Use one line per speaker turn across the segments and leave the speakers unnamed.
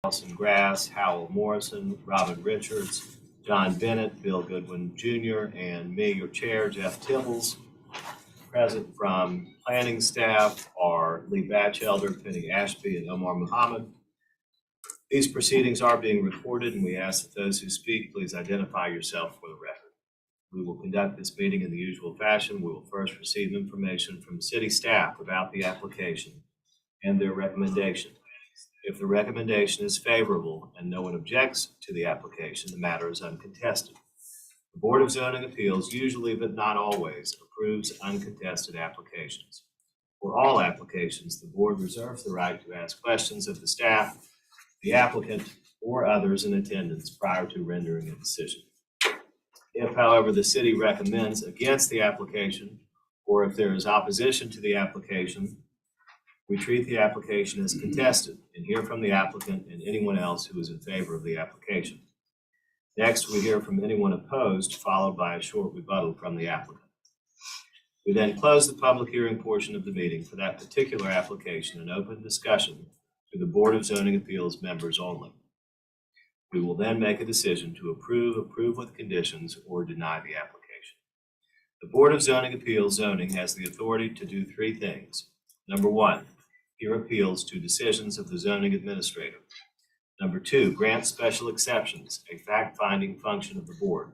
Allison Grass, Howell Morrison, Robin Richards, John Bennett, Bill Goodwin Jr., and me, your chair, Jeff Tibbles. Present from planning staff are Lee Batchelder, Penny Ashby, and Omar Muhammad. These proceedings are being recorded, and we ask that those who speak please identify yourself for the record. We will conduct this meeting in the usual fashion. We will first receive information from city staff about the application and their recommendation. If the recommendation is favorable and no one objects to the application, the matter is uncontested. The Board of Zoning Appeals usually, but not always, approves uncontested applications. For all applications, the board reserves the right to ask questions of the staff, the applicant, or others in attendance prior to rendering a decision. If, however, the city recommends against the application, or if there is opposition to the application, we treat the application as contested and hear from the applicant and anyone else who is in favor of the application. Next, we hear from anyone opposed, followed by a short rebuttal from the applicant. We then close the public hearing portion of the meeting for that particular application and open discussion to the Board of Zoning Appeals members only. We will then make a decision to approve with conditions, or deny the application. The Board of Zoning Appeals zoning has the authority to do three things. Number one, hear appeals to decisions of the zoning administrator. Number two, grant special exceptions, a fact-finding function of the board.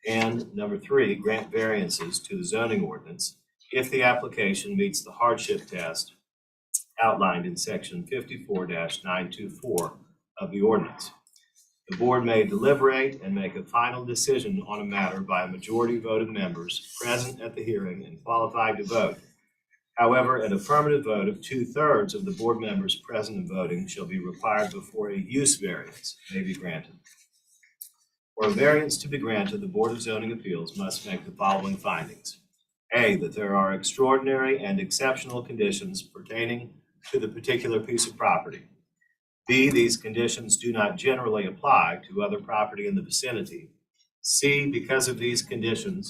And number three, grant variances to the zoning ordinance if the application meets the hardship test outlined in section 54-924 of the ordinance. The board may deliberate and make a final decision on a matter by a majority vote of members present at the hearing and qualified to vote. However, an affirmative vote of 2/3 of the board members present and voting shall be required before a use variance may be granted. For a variance to be granted, the Board of Zoning Appeals must make the following findings. A, that there are extraordinary and exceptional conditions pertaining to the particular piece of property. B, these conditions do not generally apply to other property in the vicinity. C, because of these conditions,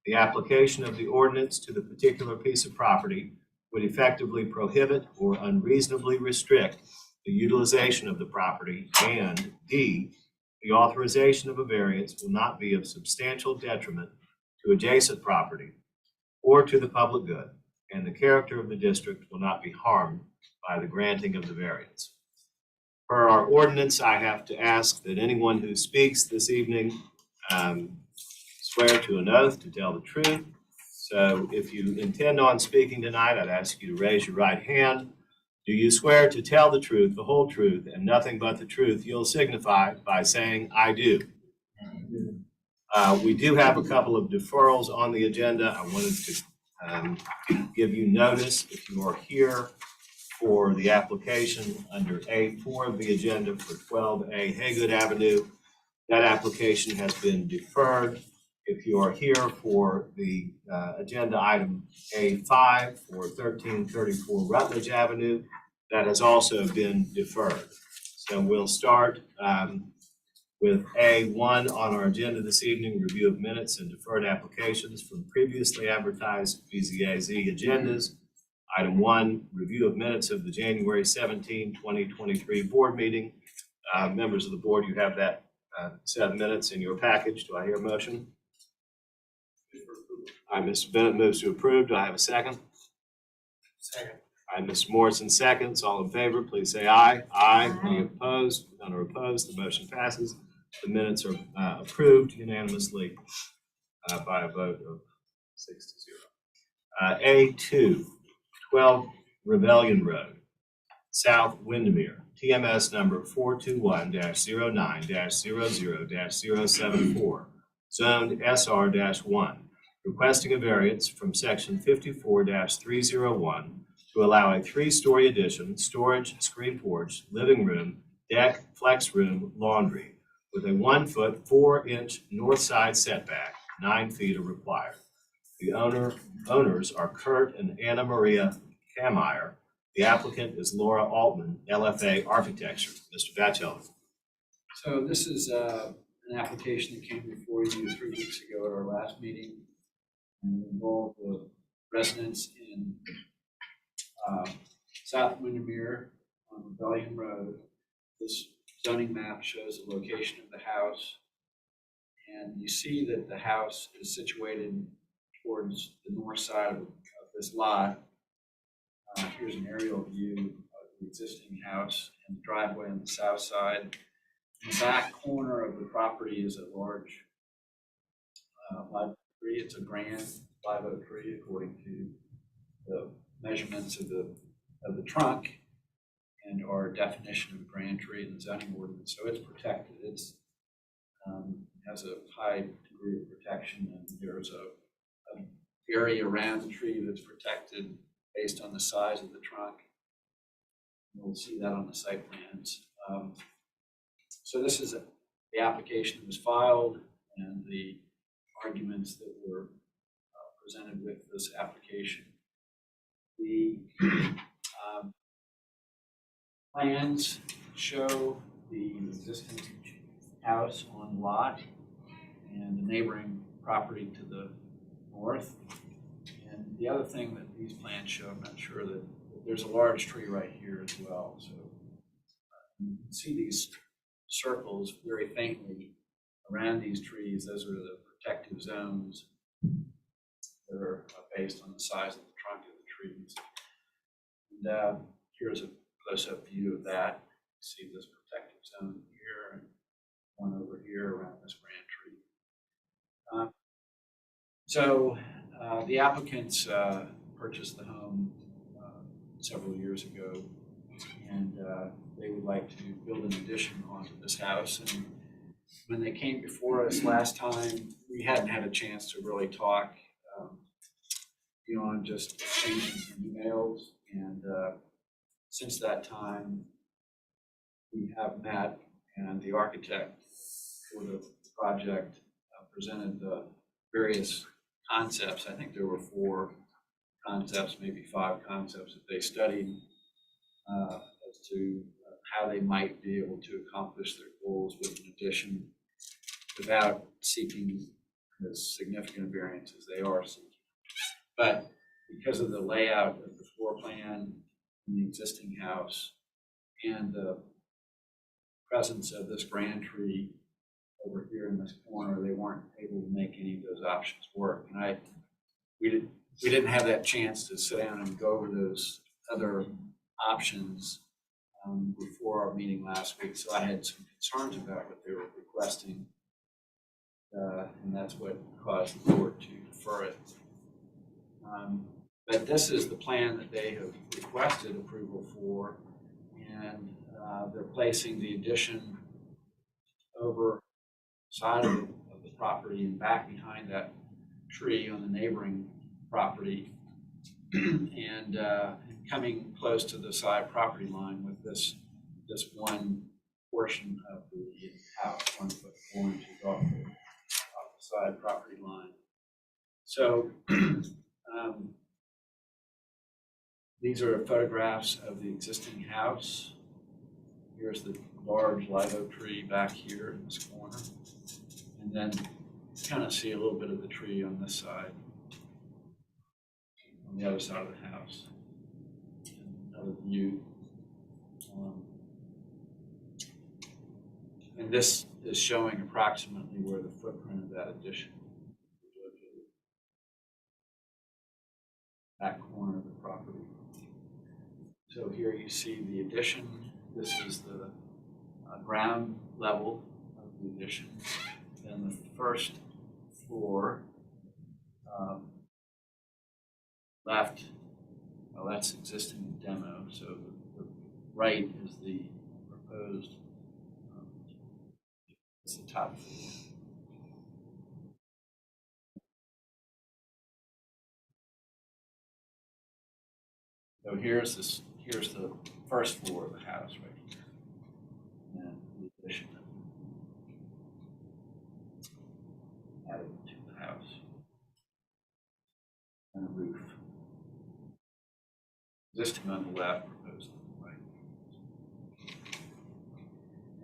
the application of the ordinance to the particular piece of property would effectively prohibit or unreasonably restrict the utilization of the property. And D, the authorization of a variance will not be of substantial detriment to adjacent property or to the public good, and the character of the district will not be harmed by the granting of the variance. Per our ordinance, I have to ask that anyone who speaks this evening swear to an oath to tell the truth. So if you intend on speaking tonight, I'd ask you to raise your right hand. Do you swear to tell the truth, the whole truth, and nothing but the truth? You'll signify by saying, I do. We do have a couple of deferrals on the agenda. I wanted to give you notice if you are here for the application under A4 of the agenda for 12A Haygood Avenue. That application has been deferred. If you are here for the agenda item A5 for 1334 Rutledge Avenue, that has also been deferred. So we'll start with A1 on our agenda this evening, review of minutes and deferred applications from previously advertised BZA-Z agendas. Item 1, review of minutes of the January 17, 2023 board meeting. Members of the board, you have that set of minutes in your package. Do I hear a motion? All right, Mr. Bennett moves to approve. Do I have a second?
Second.
All right, Mr. Morrison seconds. All in favor, please say aye. Aye. Any opposed? None are opposed. The motion passes. The minutes are approved unanimously by a vote of 6-0. A2, 12 Rebellion Road, South Windermere, TMS number 421-09-00-074, zoned SR-1, requesting a variance from section 54-301 to allow a 3-story addition, storage, screen porch, living room, deck, flex room, laundry, with a 1-foot 4-inch north side setback. 9 feet are required. The owners are Kurt and Anna Maria Kameyer. The applicant is Laura Altman, LFA Architecture. Mr. Batchelder.
So this is an application that came before you 3 weeks ago at our last meeting, and involved the residents in South Windermere on Rebellion Road. This zoning map shows the location of the house. And you see that the house is situated towards the north side of this lot. Here's an aerial view of the existing house and the driveway on the south side. In the back corner of the property is a large live oak tree. It's a grand live oak tree according to the measurements of the trunk and our definition of a grand tree in the zoning ordinance. So it's protected. It's has a high degree of protection, and there's an area around the tree that's protected based on the size of the trunk. We'll see that on the site plans. So this is the application that was filed and the arguments that were presented with this application. The plans show the existing house on lot and the neighboring property to the north. And the other thing that these plans show, I'm not sure that there's a large tree right here as well. So you can see these circles very faintly around these trees. Those are the protective zones that are based on the size of the trunk of the trees. And here's a close-up view of that. You see this protective zone here and one over here around this grand tree. So the applicants purchased the home several years ago, and they would like to build an addition onto this house. And when they came before us last time, we hadn't had a chance to really talk beyond just exchanging some emails. And since that time, we have met, and the architect for the project presented the various concepts. I think there were 4 concepts, maybe 5 concepts that they studied as to how they might be able to accomplish their goals with an addition without seeking as significant a variance as they are seeking. But because of the layout of the floor plan in the existing house and the presence of this grand tree over here in this corner, they weren't able to make any of those options work. And we didn't have that chance to sit down and go over those other options before our meeting last week. So I had some concerns about what they were requesting, and that's what caused the board to defer it. But this is the plan that they have requested approval for, and they're placing the addition over side of the property and back behind that tree on the neighboring property, and coming close to the side property line with this one portion of the house, 1 foot 4 inches off the side property line. So these are photographs of the existing house. Here's the large live oak tree back here in this corner. And then kind of see a little bit of the tree on this side, on the other side of the house. And another view. And this is showing approximately where the footprint of that addition is located. That corner of the property. So here you see the addition. This is the ground level of the addition. Then the first floor left, well, that's existing demo. So the right is the proposed, it's the top floor. So here's the first floor of the house right here. And the addition added to the house. And a roof. Existing on the left, proposed on the right.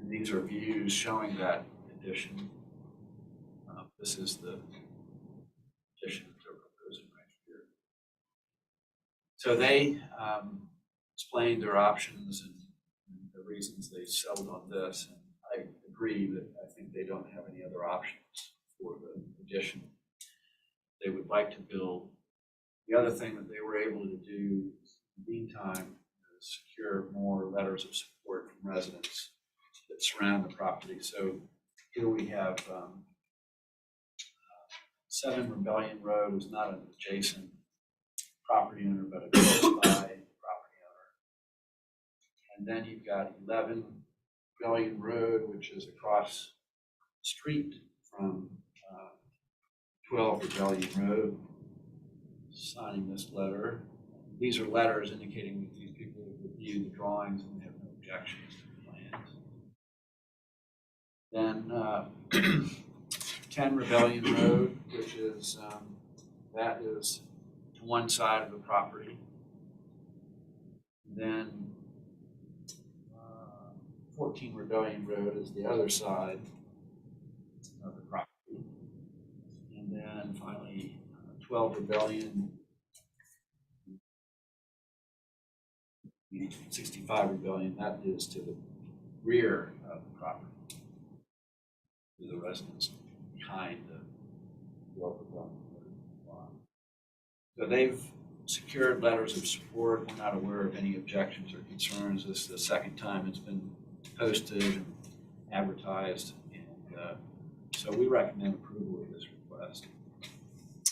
And these are views showing that addition. This is the addition that they're proposing right here. So they explained their options and the reasons they settled on this. And agree that I think they don't have any other options for the addition they would like to build. The other thing that they were able to do in the meantime is secure more letters of support from residents that surround the property. So here we have 7 Rebellion Road is not an adjacent property owner, but a close by property owner. And then you've got 11 Rebellion Road, which is across the street from 12 Rebellion Road, signing this letter. These are letters indicating that these people have reviewed the drawings and have no objections to the plans. Then 10 Rebellion Road, which is, that is to one side of the property. Then 14 Rebellion Road is the other side of the property. And then finally, 12 Rebellion, 65 Rebellion, that is to the rear of the property, to the residents behind the 12 Rebellion Road. So they've secured letters of support. We're not aware of any objections or concerns. This is the second time it's been posted and advertised, and so we recommend approval of this request.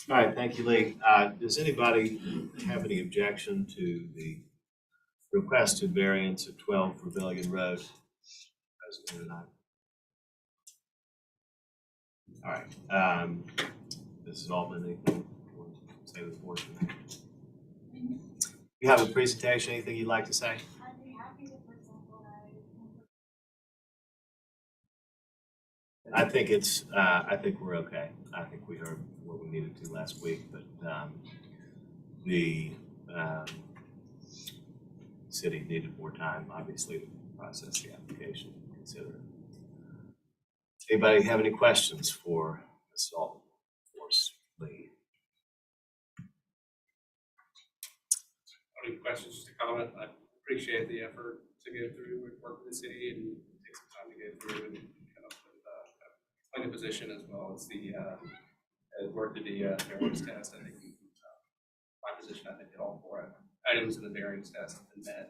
All right, thank you, Lee. Does anybody have any objection to the requested variance at 12 Rebellion Road? President and I. All right. Mrs. Altman, anything you want to say to the board tonight? You have a presentation, anything you'd like to say?
I'd be happy to present what
I think it's, I think we're okay. I think we heard what we needed to last week, but the city needed more time, obviously, to process the application and consider it. Anybody have any questions for Ms. Altman or Lee?
Any questions, just a comment? I appreciate the effort to get through, work with the city and take some time to get through and come up with explain the position as well as the work to the variance test. I think my position, I think all 4 items in the variance test have been met.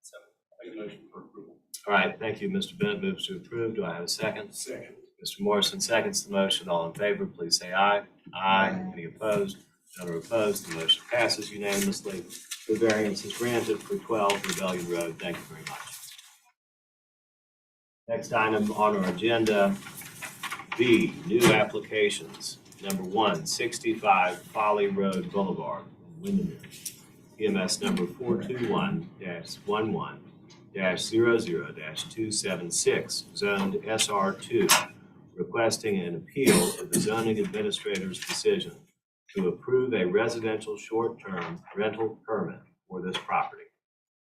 So I make a motion for approval.
All right, thank you. Mr. Bennett moves to approve. Do I have a second?
Second.
Mr. Morrison seconds the motion. All in favor, please say aye. Aye. Any opposed? None are opposed. The motion passes unanimously. The variance is granted for 12 Rebellion Road. Thank you very much. Next item on our agenda, B, new applications. Number 1, 65 Folly Road Boulevard, Windermere. EMS number 421-11-00-276, zoned SR2, requesting an appeal of the zoning administrator's decision to approve a residential short-term rental permit for this property.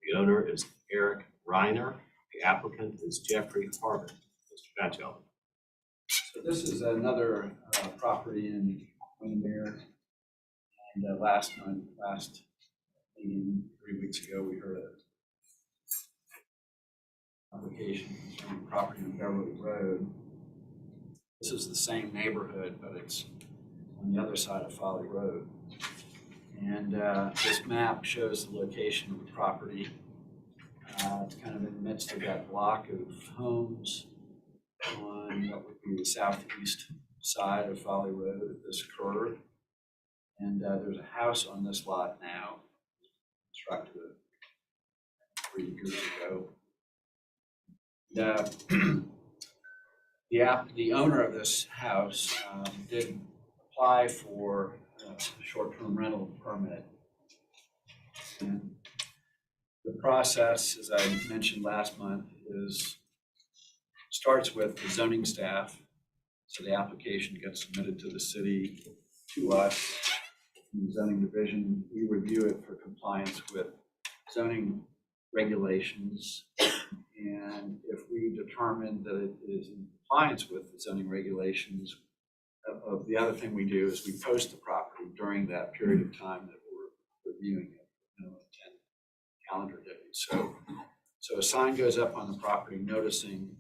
The owner is Eric Reiner. The applicant is Jeffrey Harbin. Mr. Batchelder.
So this is another property in Windermere. And last meeting 3 weeks ago, we heard an application concerning property on Beverly Road. This is the same neighborhood, but it's on the other side of Folly Road. And this map shows the location of the property. It's kind of in the midst of that block of homes on what would be the southeast side of Folly Road at this curve. And there's a house on this lot now, constructed 3 years ago. The owner of this house did apply for a short-term rental permit. And the process, as I mentioned last month, starts with the zoning staff. So the application gets submitted to the city, to us, from the zoning division. We review it for compliance with zoning regulations. And if we determine that it is in compliance with the zoning regulations, the other thing we do is we post the property during that period of time that we're reviewing it, 10 calendar days. So a sign goes up on the property noticing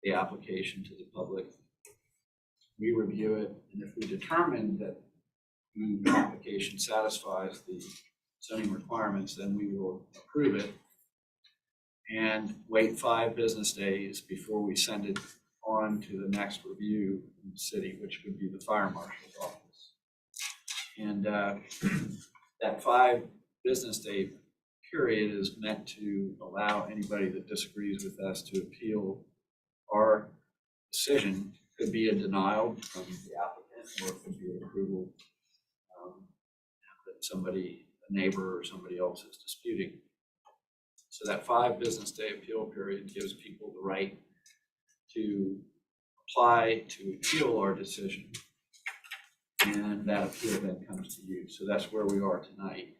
the application to the public. We review it, and if we determine that the application satisfies the zoning requirements, then we will approve it and wait 5 business days before we send it on to the next review in the city, which would be the fire marshal's office. And that 5 business day period is meant to allow anybody that disagrees with us to appeal our decision. Could be a denial from the applicant, or it could be an approval that somebody, a neighbor or somebody else is disputing. So that 5 business day appeal period gives people the right to apply to appeal our decision, and that appeal then comes to you. So that's where we are tonight.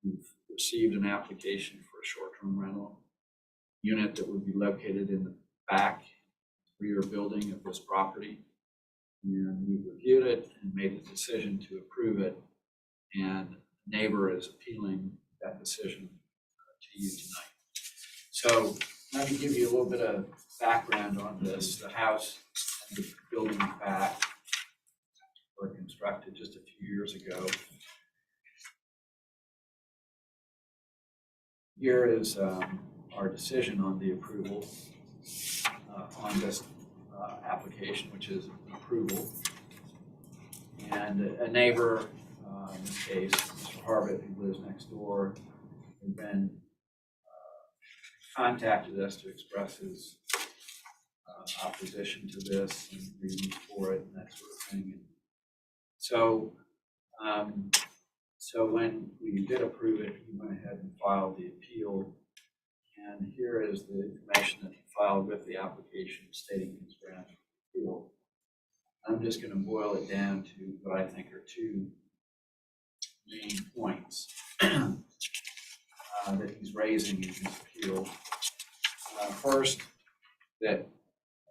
We've received an application for a short-term rental unit that would be located in the back rear building of this property. And we reviewed it and made a decision to approve it. And the neighbor is appealing that decision to you tonight. So let me give you a little bit of background on this. The house and the building back were constructed just a few years ago. Here is our decision on the approval on this application, which is approval. And a neighbor, in this case, Mr. Harvett, who lives next door, had been contacted us to express his opposition to this and reasons for it and that sort of thing. And so, so when we did approve it, he went ahead and filed the appeal. And here is the information that he filed with the application stating his grounds for appeal. I'm just going to boil it down to what I think are 2 main points that he's raising in his appeal. First, that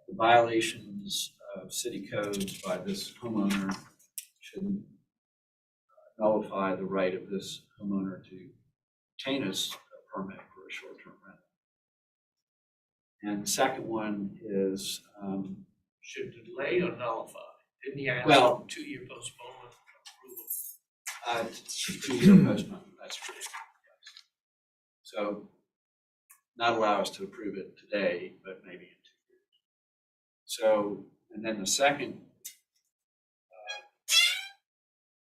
the violations of city codes by this homeowner should nullify the right of this homeowner to obtain a permit for a short-term rental. And the second one is
Should delay or nullify? Didn't he ask
Well-
for 2-year postponement of approval?
2-year postponement, that's true. Yes. So not allow us to approve it today, but maybe in 2 years. So, and then the second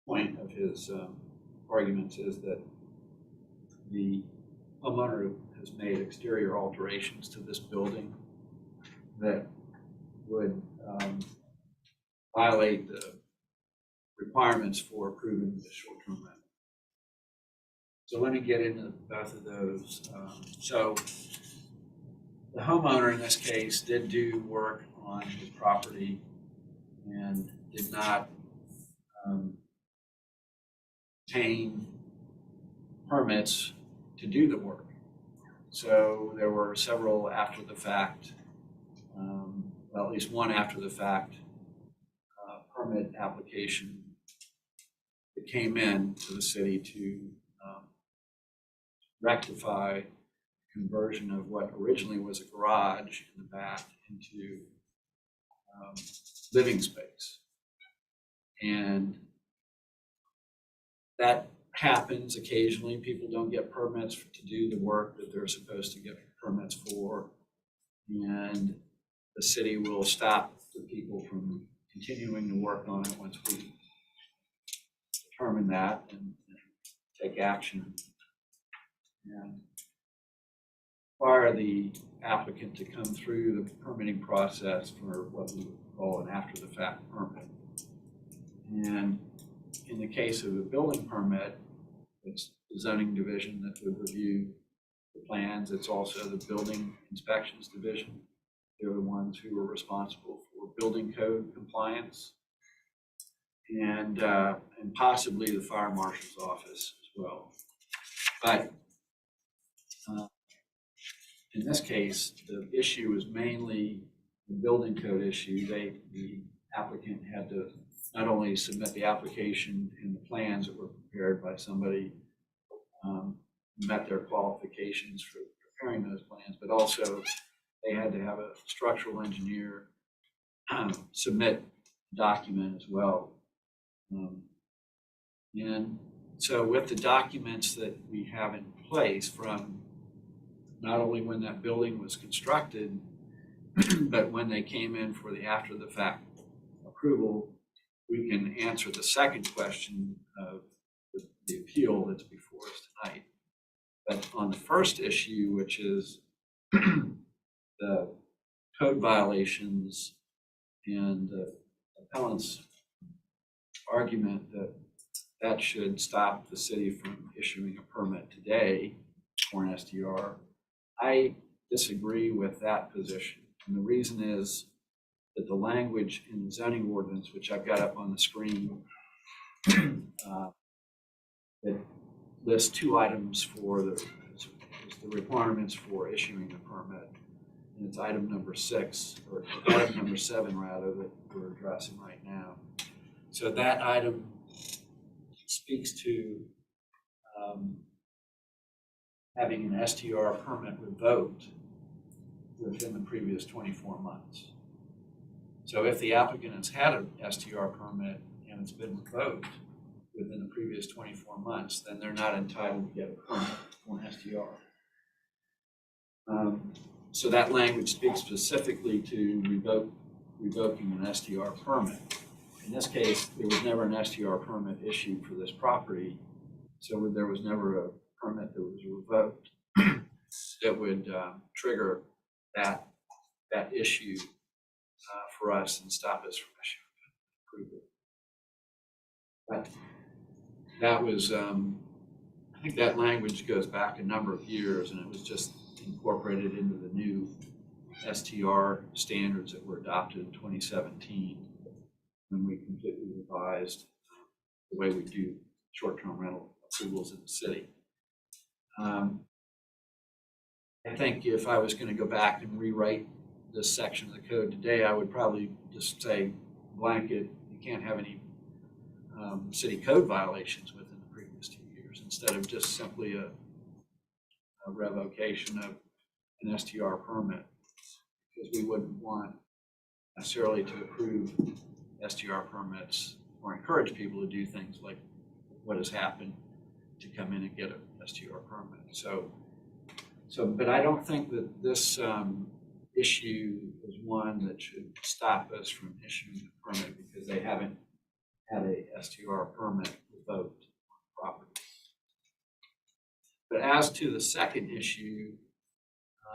point of his arguments is that the homeowner has made exterior alterations to this building that would violate the requirements for approving the short-term rental. So let me get into both of those. So the homeowner in this case did do work on his property and did not obtain permits to do the work. So there were several after the fact, well, at least one after the fact permit application that came in to the city to rectify conversion of what originally was a garage in the back into living space. And that happens occasionally. People don't get permits to do the work that they're supposed to get permits for. And the city will stop the people from continuing to work on it once we determine that and take action. And require the applicant to come through the permitting process for what we would call an after-the-fact permit. And in the case of a building permit, it's the zoning division that would review the plans. It's also the building inspections division. They're the ones who are responsible for building code compliance and possibly the fire marshal's office as well. But in this case, the issue is mainly the building code issue. The applicant had to not only submit the application and the plans that were prepared by somebody who met their qualifications for preparing those plans, but also they had to have a structural engineer submit a document as well. And so with the documents that we have in place from not only when that building was constructed, but when they came in for the after the fact approval, we can answer the second question of the appeal that's before us tonight. But on the first issue, which is the code violations and the appellant's argument that that should stop the city from issuing a permit today for an STR, I disagree with that position. And the reason is that the language in the zoning ordinance, which I've got up on the screen, that lists two items for the requirements for issuing a permit. And it's item number 6, or item number 7 rather, that we're addressing right now. So that item speaks to having an STR permit revoked within the previous 24 months. So if the applicant has had an STR permit and it's been revoked within the previous 24 months, then they're not entitled to get a permit for an STR. So that language speaks specifically to revoking an STR permit. In this case, there was never an STR permit issued for this property, so there was never a permit that was revoked that would trigger that issue for us and stop us from issuing approval. But that was, I think that language goes back a number of years, and it was just incorporated into the new STR standards that were adopted in 2017 when we completely revised the way we do short-term rental approvals in the city. I think if I was going to go back and rewrite this section of the code today, I would probably just say blanket, you can't have any city code violations within the previous 2 years, instead of just simply a revocation of an STR permit, because we wouldn't want necessarily to approve STR permits or encourage people to do things like what has happened to come in and get a STR permit. But I don't think that this issue is one that should stop us from issuing a permit because they haven't had a STR permit revoked on the property. But as to the second issue,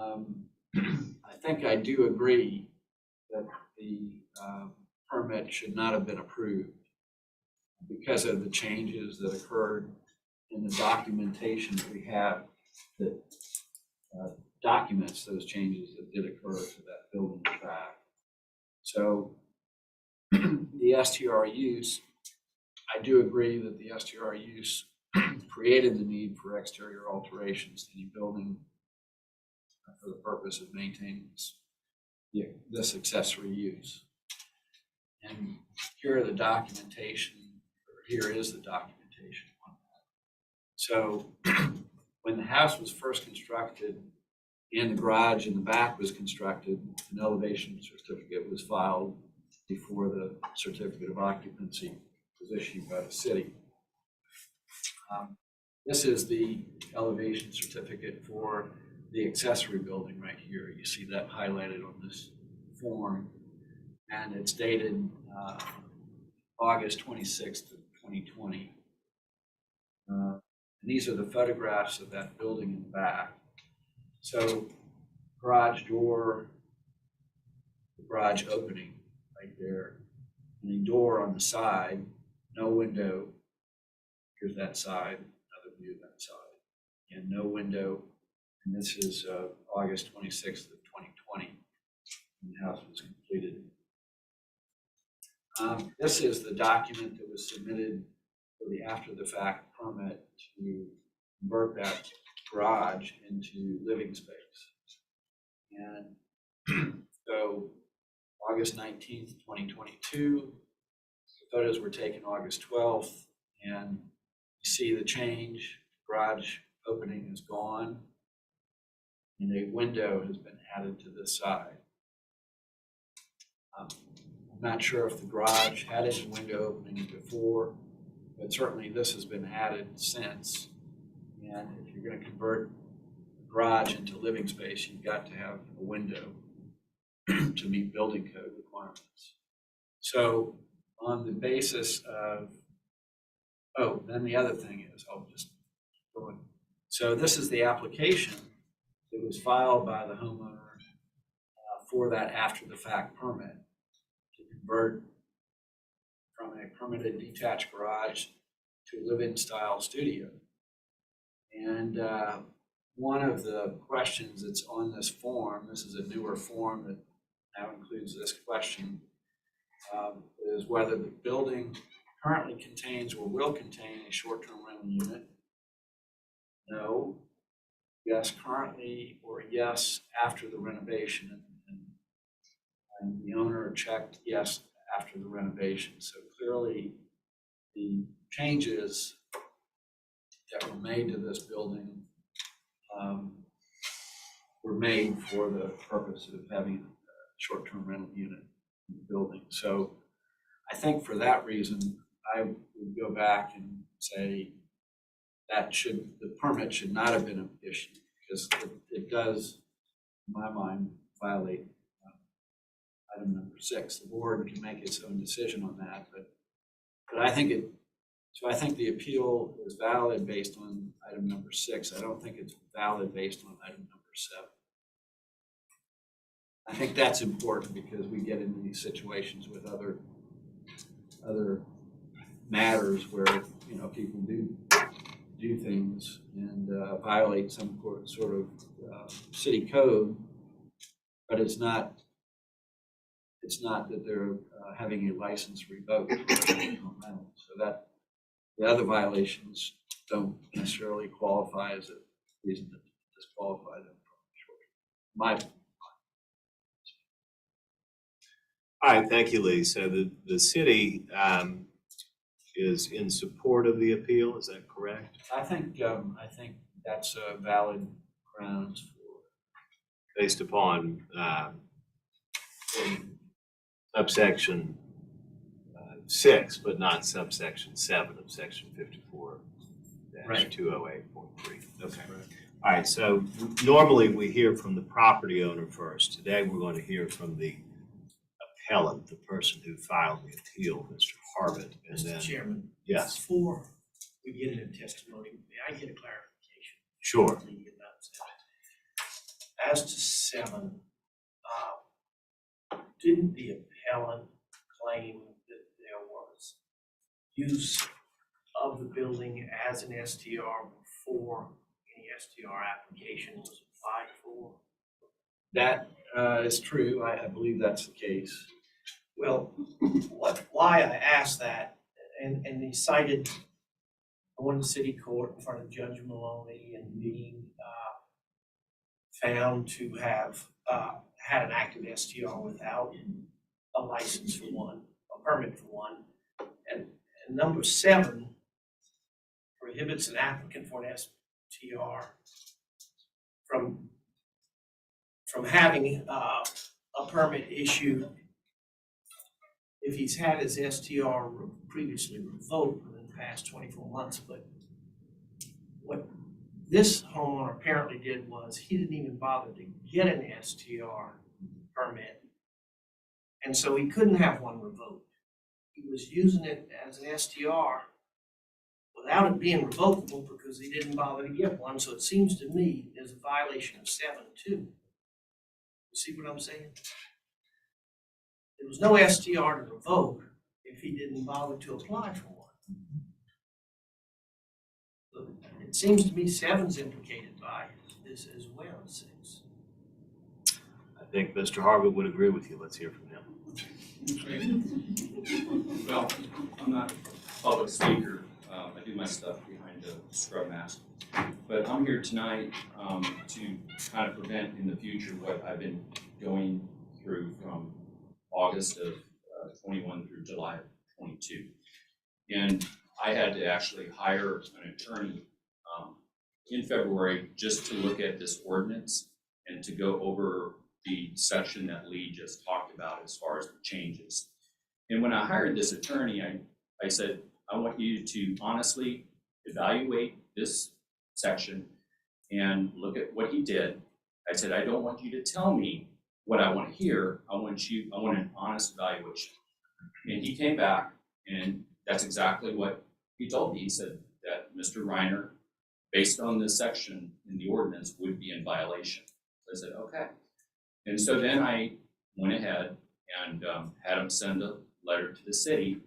I think I do agree that the permit should not have been approved because of the changes that occurred in the documentation that we have that documents those changes that did occur to that building in fact. So the STR use, I do agree that the STR use created the need for exterior alterations to any building for the purpose of maintaining this accessory use. And here are the documentation, or here is the documentation on that. So when the house was first constructed and the garage in the back was constructed, an elevation certificate was filed before the certificate of occupancy was issued by the city. This is the elevation certificate for the accessory building right here. You see that highlighted on this form, and it's dated August 26th of 2020. And these are the photographs of that building in the back. So garage door, the garage opening right there, and the door on the side, no window. Here's that side, another view of that side, and no window. And this is August 26th of 2020, when the house was completed. This is the document that was submitted for the after-the-fact permit to convert that garage into living space. And so August 19th, 2022, the photos were taken August 12th, and you see the change. Garage opening is gone, and a window has been added to this side. I'm not sure if the garage had a window opening before, but certainly this has been added since. And if you're going to convert the garage into living space, you've got to have a window to meet building code requirements. So on the basis of, oh, then the other thing is, I'll just go in. So this is the application that was filed by the homeowner for that after the fact permit to convert from a permitted detached garage to a live-in style studio. And one of the questions that's on this form, this is a newer form that now includes this question, is whether the building currently contains or will contain a short-term rental unit. No. Yes, currently, or yes, after the renovation. And the owner checked yes after the renovation. So clearly, the changes that were made to this building were made for the purpose of having a short-term rental unit in the building. So I think for that reason, I would go back and say that the permit should not have been issued, because it does, in my mind, violate item number 6. The board can make its own decision on that, but I think I think the appeal is valid based on item number 6. I don't think it's valid based on item number 7. I think that's important because we get into these situations with other matters where, you know, people do things and violate some sort of city code, but it's not that they're having a license revoked. So that the other violations don't necessarily qualify as a reason to disqualify them from my.
All right, thank you, Lee. So the city is in support of the appeal, is that correct?
I think that's a valid grounds for.
Based upon subsection 6, but not subsection 7 of section 54-208.3. Okay. All right, so normally we hear from the property owner first. Today we're going to hear from the appellant, the person who filed the appeal, Mr. Harvett, and
Mr.
then
Chairman,
yes,
before we get into testimony, may I get a clarification?
sure.
As to 7, didn't the appellant claim that there was use of the building as an STR before any STR application was applied for?
That is true. I believe that's the case.
Well, why I asked that, and he cited going to city court in front of Judge Maloney and being found to have had an active STR without a license for one, a permit for one. And number 7 prohibits an applicant for an STR from having a permit issued if he's had his STR previously revoked within the past 24 months. But what this homeowner apparently did was he didn't even bother to get an STR permit. And so he couldn't have one revoked. He was using it as an STR without it being revocable because he didn't bother to get one. So it seems to me there's a violation of 7 too. You see what I'm saying? There was no STR to revoke if he didn't bother to apply for one. So it seems to me 7's implicated by this as well as 6.
I think Mr. Harvett would agree with you. Let's hear from him.
Well, I'm not a public speaker. I do my stuff behind a scrub mask. But I'm here tonight to kind of prevent in the future what I've been going through from August of 21 through July of 22. And I had to actually hire an attorney in February just to look at this ordinance and to go over the section that Lee just talked about as far as the changes. And when I hired this attorney, I said, I want you to honestly evaluate this section and look at what he did. I said, I don't want you to tell me what I want to hear. I want an honest evaluation. And he came back, and that's exactly what he told me. He said that Mr. Reiner, based on this section in the ordinance, would be in violation. So I said, okay. And so then I went ahead and had him send a letter to the city,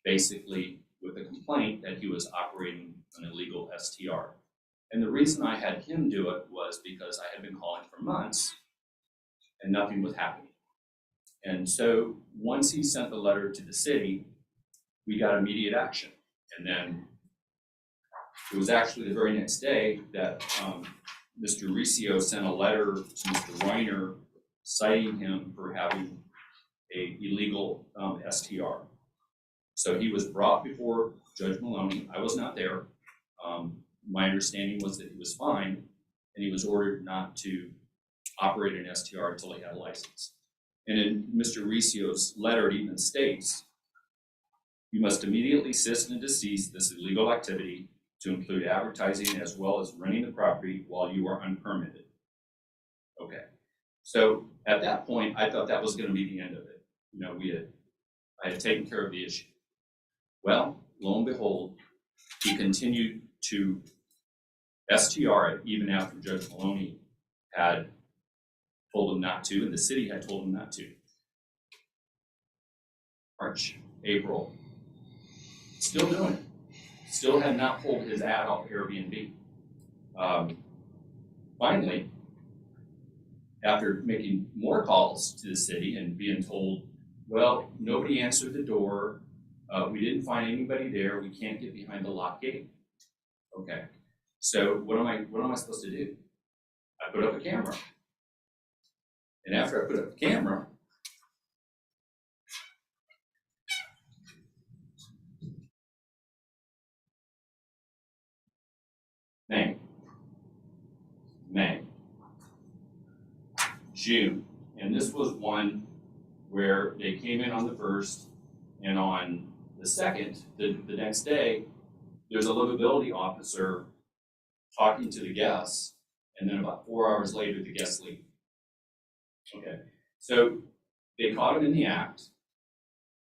basically with a complaint that he was operating an illegal STR. And the reason I had him do it was because I had been calling for months and nothing was happening. And so once he sent the letter to the city, we got immediate action. And then it was actually the very next day that Mr. Riccio sent a letter to Mr. Reiner citing him for having a illegal STR. So he was brought before Judge Maloney. I was not there. My understanding was that he was fine, and he was ordered not to operate an STR until he had a license. And in Mr. Riccio's letter, it even states, you must immediately cease and desist this illegal activity to include advertising as well as renting the property while you are unpermitted. Okay, so at that point, I thought that was going to be the end of it. You know, I had taken care of the issue. Well, lo and behold, he continued to STR it even after Judge Maloney had told him not to, and the city had told him not to. March, April, still doing it. Still had not pulled his ad off Airbnb. Finally, after making more calls to the city and being told, well, nobody answered the door, we didn't find anybody there, we can't get behind the lock gate. Okay, so what am I supposed to do? I put up a camera. And after I put up a camera, May, June, and this was one where they came in on the 1st, and on the 2nd, the next day, there's a livability officer talking to the guests, and then about 4 hours later, the guests leave. Okay, so they caught him in the act.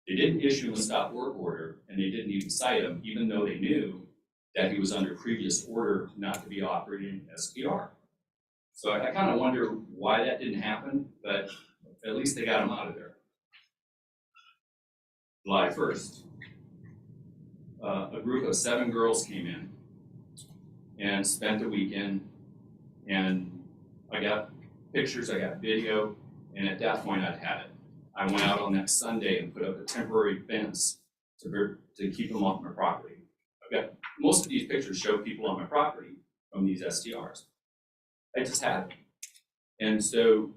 They didn't issue him a stop work order, and they didn't even cite him, even though they knew that he was under previous order not to be operating STR. So I kind of wonder why that didn't happen, but at least they got him out of there. July 1st, a group of 7 girls came in and spent the weekend, and I got pictures, I got video, and at that point I'd had it. I went out on that Sunday and put up a temporary fence to keep them off my property. I've got, most of these pictures show people on my property from these STRs. I just had it. And so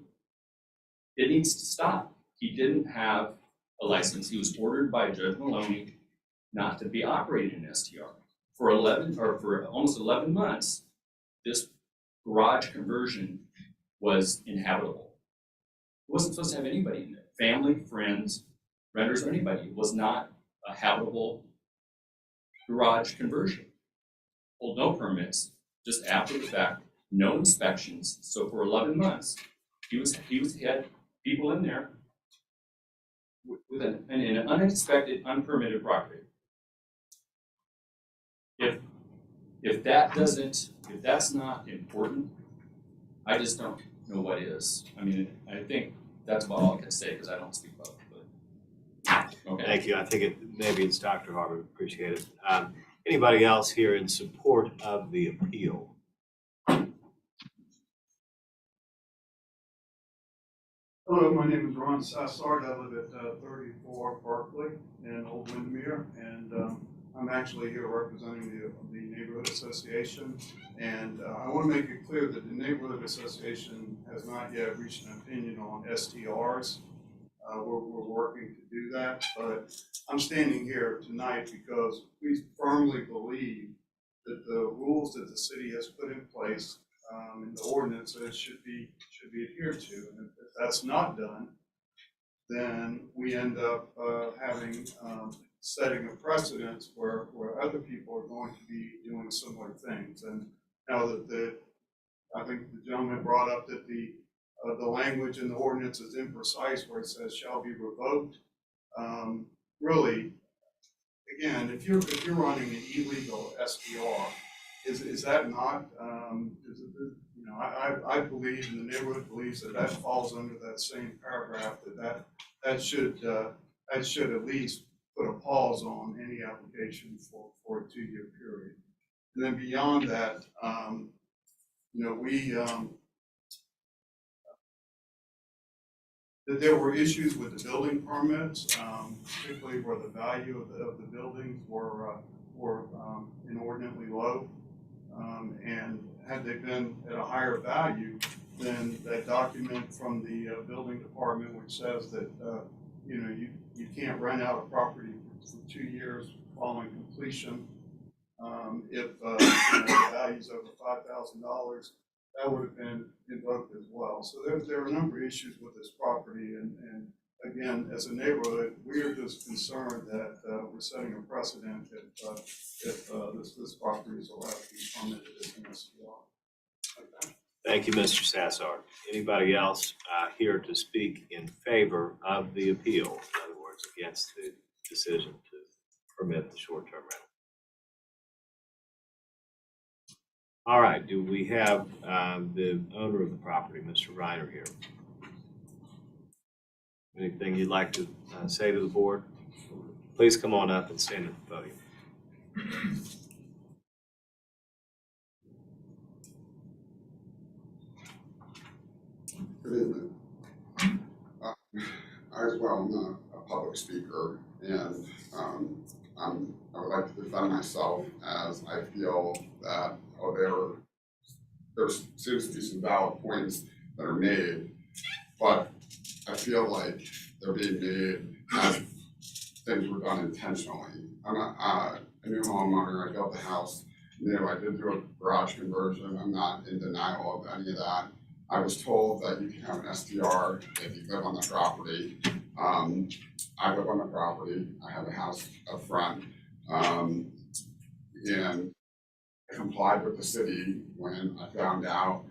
it needs to stop. He didn't have a license. He was ordered by Judge Maloney not to be operating an STR. For almost 11 months, this garage conversion was inhabitable. It wasn't supposed to have anybody in there. Family, friends, renters, or anybody. It was not a habitable garage conversion. Well, no permits, just after the fact, no inspections. So for 11 months, he had people in there with an unexpected, unpermitted property. If that's not important, I just don't know what is. I mean, I think that's about all I can say because I don't speak about it. But, okay.
Thank you. I think maybe it's Dr. Harvard. Appreciate it. Anybody else here in support of the appeal?
Hello, my name is Ron Sassard. I live at 34 Berkeley in Old Windermere, and I'm actually here representing the Neighborhood Association. And I want to make it clear that the Neighborhood Association has not yet reached an opinion on STRs. We're working to do that, but I'm standing here tonight because we firmly believe that the rules that the city has put in place in the ordinances should be adhered to. And if that's not done, then we end up having setting a precedence where other people are going to be doing similar things. And now that I think the gentleman brought up that the language in the ordinance is imprecise where it says shall be revoked. Really, again, if you're running an illegal SDR, is that not, I believe, and the neighborhood believes that falls under that same paragraph, that should at least put a pause on any application for a 2-year period. And then beyond that, that there were issues with the building permits, particularly where the value of the buildings were inordinately low. And had they been at a higher value than that document from the building department, which says that you can't rent out a property for 2 years following completion if the value's over $5,000, that would have been invoked as well. So there are a number of issues with this property, and again, as a neighborhood, we're just concerned that we're setting a precedent if this property is allowed to be permitted as an SDR.
Thank you, Mr. Sassard. Anybody else here to speak in favor of the appeal? In other words, against the decision to permit the short-term rental? All right, do we have the owner of the property, Mr. Reiner, here? Anything you'd like to say to the board? Please come on up and stand at the podium.
Good evening. I as well am a public speaker, and I would like to defend myself as I feel that there seems to be some valid points that are made, but I feel like they're being made as things were done intentionally. I'm not a new homeowner. I built the house new. I did do a garage conversion. I'm not in denial of any of that. I was told that you can have an STR if you live on the property. I live on the property. I have a house up front. And I complied with the city when I found out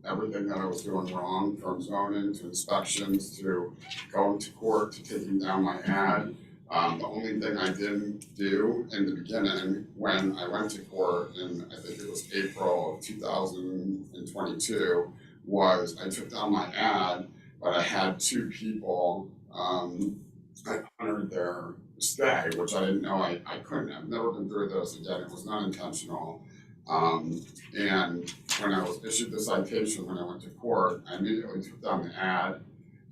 everything that I was doing wrong, from zoning to inspections to going to court to taking down my ad. The only thing I didn't do in the beginning when I went to court, and I think it was April of 2022, was I took down my ad, but I had 2 people, I honored their stay, which I didn't know I couldn't. I've never been through this again. It was not intentional. And when I was issued the citation when I went to court, I immediately took down the ad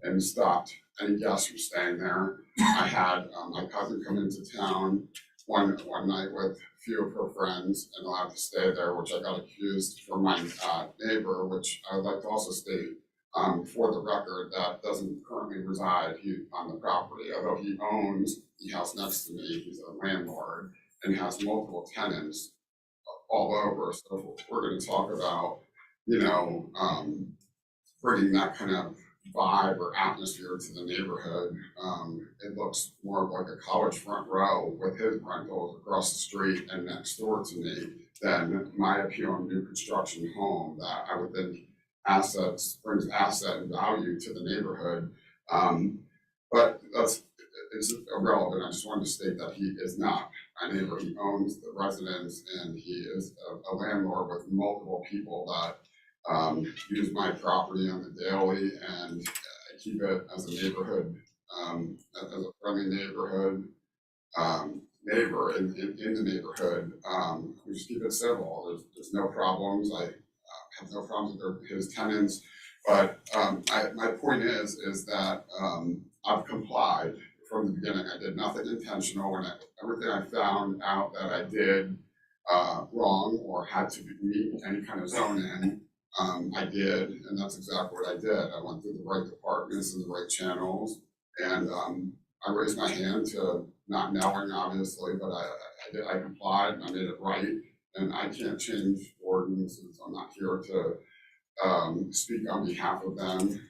and stopped any guests from staying there. I had my cousin come into town one night with a few of her friends and allowed to stay there, which I got accused from my neighbor, which I would like to also state for the record that doesn't currently reside on the property, although he owns the house next to me. He's a landlord and has multiple tenants all over. So if we're going to talk about, bringing that kind of vibe or atmosphere to the neighborhood, it looks more like a college front row with his rentals across the street and next door to me than my appeal on new construction home that I would think brings asset and value to the neighborhood. But it's irrelevant. I just wanted to state that he is not my neighbor. He owns the residence, and he is a landlord with multiple people that use my property on the daily, and I keep it as a neighborhood, as a friendly neighborhood, neighbor in the neighborhood. We just keep it civil. There's no problems. I have no problems with his tenants, but my point is that I've complied from the beginning. I did nothing intentional. When everything I found out that I did wrong or had to meet any kind of zoning, I did, and that's exactly what I did. I went through the right departments and the right channels, and I raised my hand to not knowing, obviously, but I complied and I made it right, and I can't change ordinances, I'm not here to speak on behalf of them,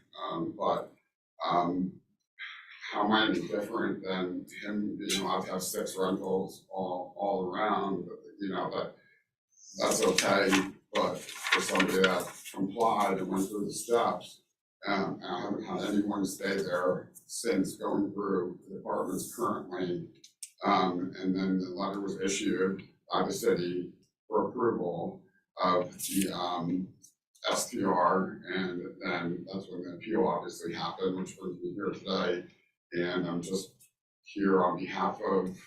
but how am I any different than him being allowed to have 6 rentals all around? You know, that's okay, but for somebody that complied and went through the steps, and I haven't had anyone stay there since going through the departments currently. And then the letter was issued by the city for approval of the STR, and then that's when the appeal obviously happened, which brings me here today. And I'm just here on behalf of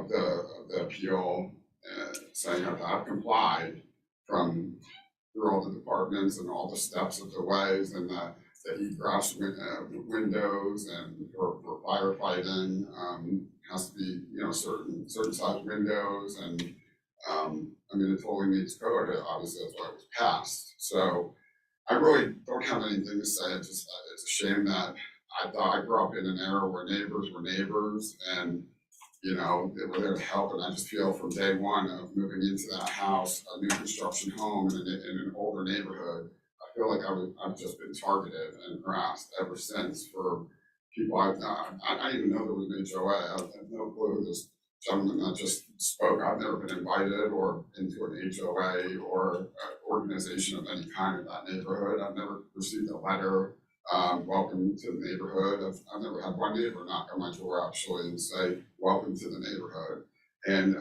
the appeal, saying that I've complied through all the departments and all the steps of the ways, and the egress windows, and for firefighting, has to be, you know, certain size windows, and I mean, it totally meets code. Obviously, that's why it was passed. So I really don't have anything to say. It's a shame that I thought I grew up in an era where neighbors were neighbors, and you know, they were there to help. And I just feel from day one of moving into that house, a new construction home in an older neighborhood, I feel like I've just been targeted and harassed ever since for people I didn't even know there was an HOA. I have no clue. This gentleman that just spoke, I've never been invited or into an HOA or organization of any kind in that neighborhood. I've never received a letter. Welcome to the neighborhood. I've never had one neighbor knock on my door actually and say, welcome to the neighborhood. And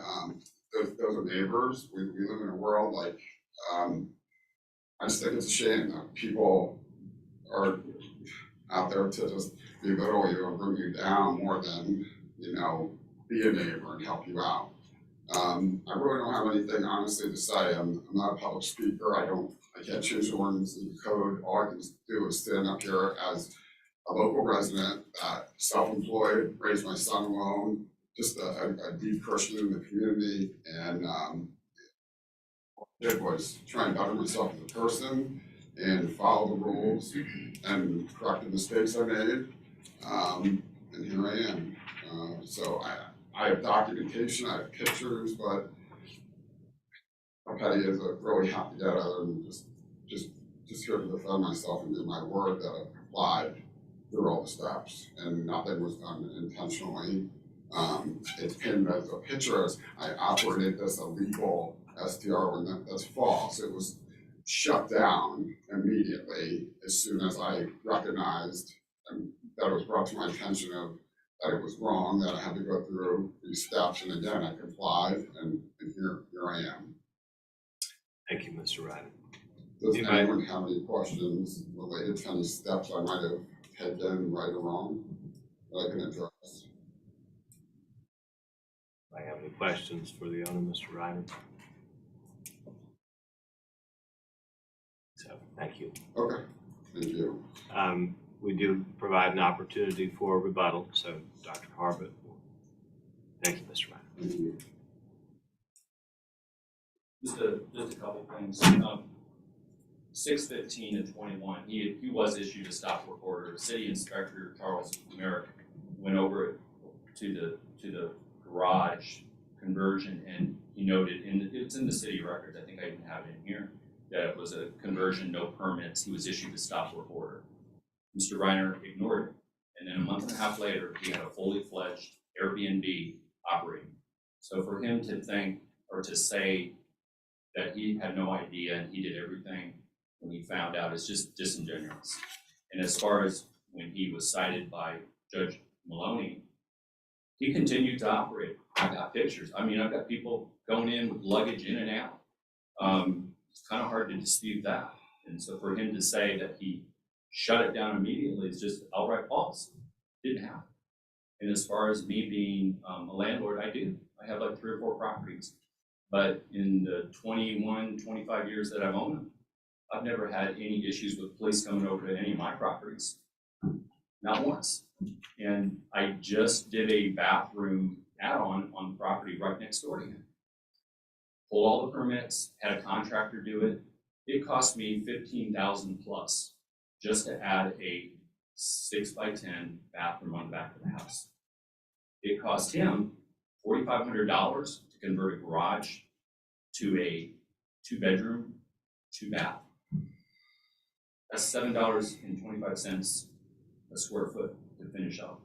those are neighbors. We live in a world like, I just think it's a shame that people are out there to just belittle you and bring you down more than, you know, be a neighbor and help you out. I really don't have anything honestly to say. I'm not a public speaker. I can't change the ordinance in the code. All I can do is stand up here as a local resident, self-employed, raised my son alone, just a deep Christian in the community, and it was trying to better myself as a person and follow the rules and correct the mistakes I made, and here I am. So I have documentation, I have pictures, but how petty is it really have to get other than just here to defend myself and do my word that I've complied through all the steps, and nothing was done intentionally. It's pinned as a picture as I operated this illegal STR when that's false. It was shut down immediately as soon as I recognized and that it was brought to my attention of that it was wrong, that I had to go through these steps, and again I complied, and here I am.
Thank you, Mr. Ryder.
Does anyone have any questions related to any steps I might have taken right or wrong that I can address?
Do I have any questions for the owner, Mr. Ryder? So, thank you.
Okay, thank you.
We do provide an opportunity for rebuttal, so Dr. Harbert. Thank you, Mr. Ryder.
Thank you.
Just a couple things. 6/15/21, he was issued a stop work order. City Inspector Charles Merrick went over to the garage conversion, and he noted, it's in the city records, I think I even have it in here, that it was a conversion, no permits. He was issued a stop work order. Mr. Reiner ignored it, and then a month and a half later, he had a fully fledged Airbnb operating. So for him to think or to say that he had no idea and he did everything when he found out is just disingenuous. And as far as when he was cited by Judge Maloney, he continued to operate. I got pictures. I mean, I've got people going in with luggage in and out. It's kind of hard to dispute that. And so for him to say that he shut it down immediately is just outright false. Didn't happen. And as far as me being a landlord, I do. I have like 3 or 4 properties. But in the 21, 25 years that I've owned them, I've never had any issues with police coming over to any of my properties. Not once. And I just did a bathroom add-on on the property right next door to him. Pulled all the permits, had a contractor do it. It cost me $15,000 plus just to add a 6x10 bathroom on the back of the house. It cost him $4,500 to convert a garage to a 2-bedroom, 2-bath. That's $7.25 a square foot to finish up.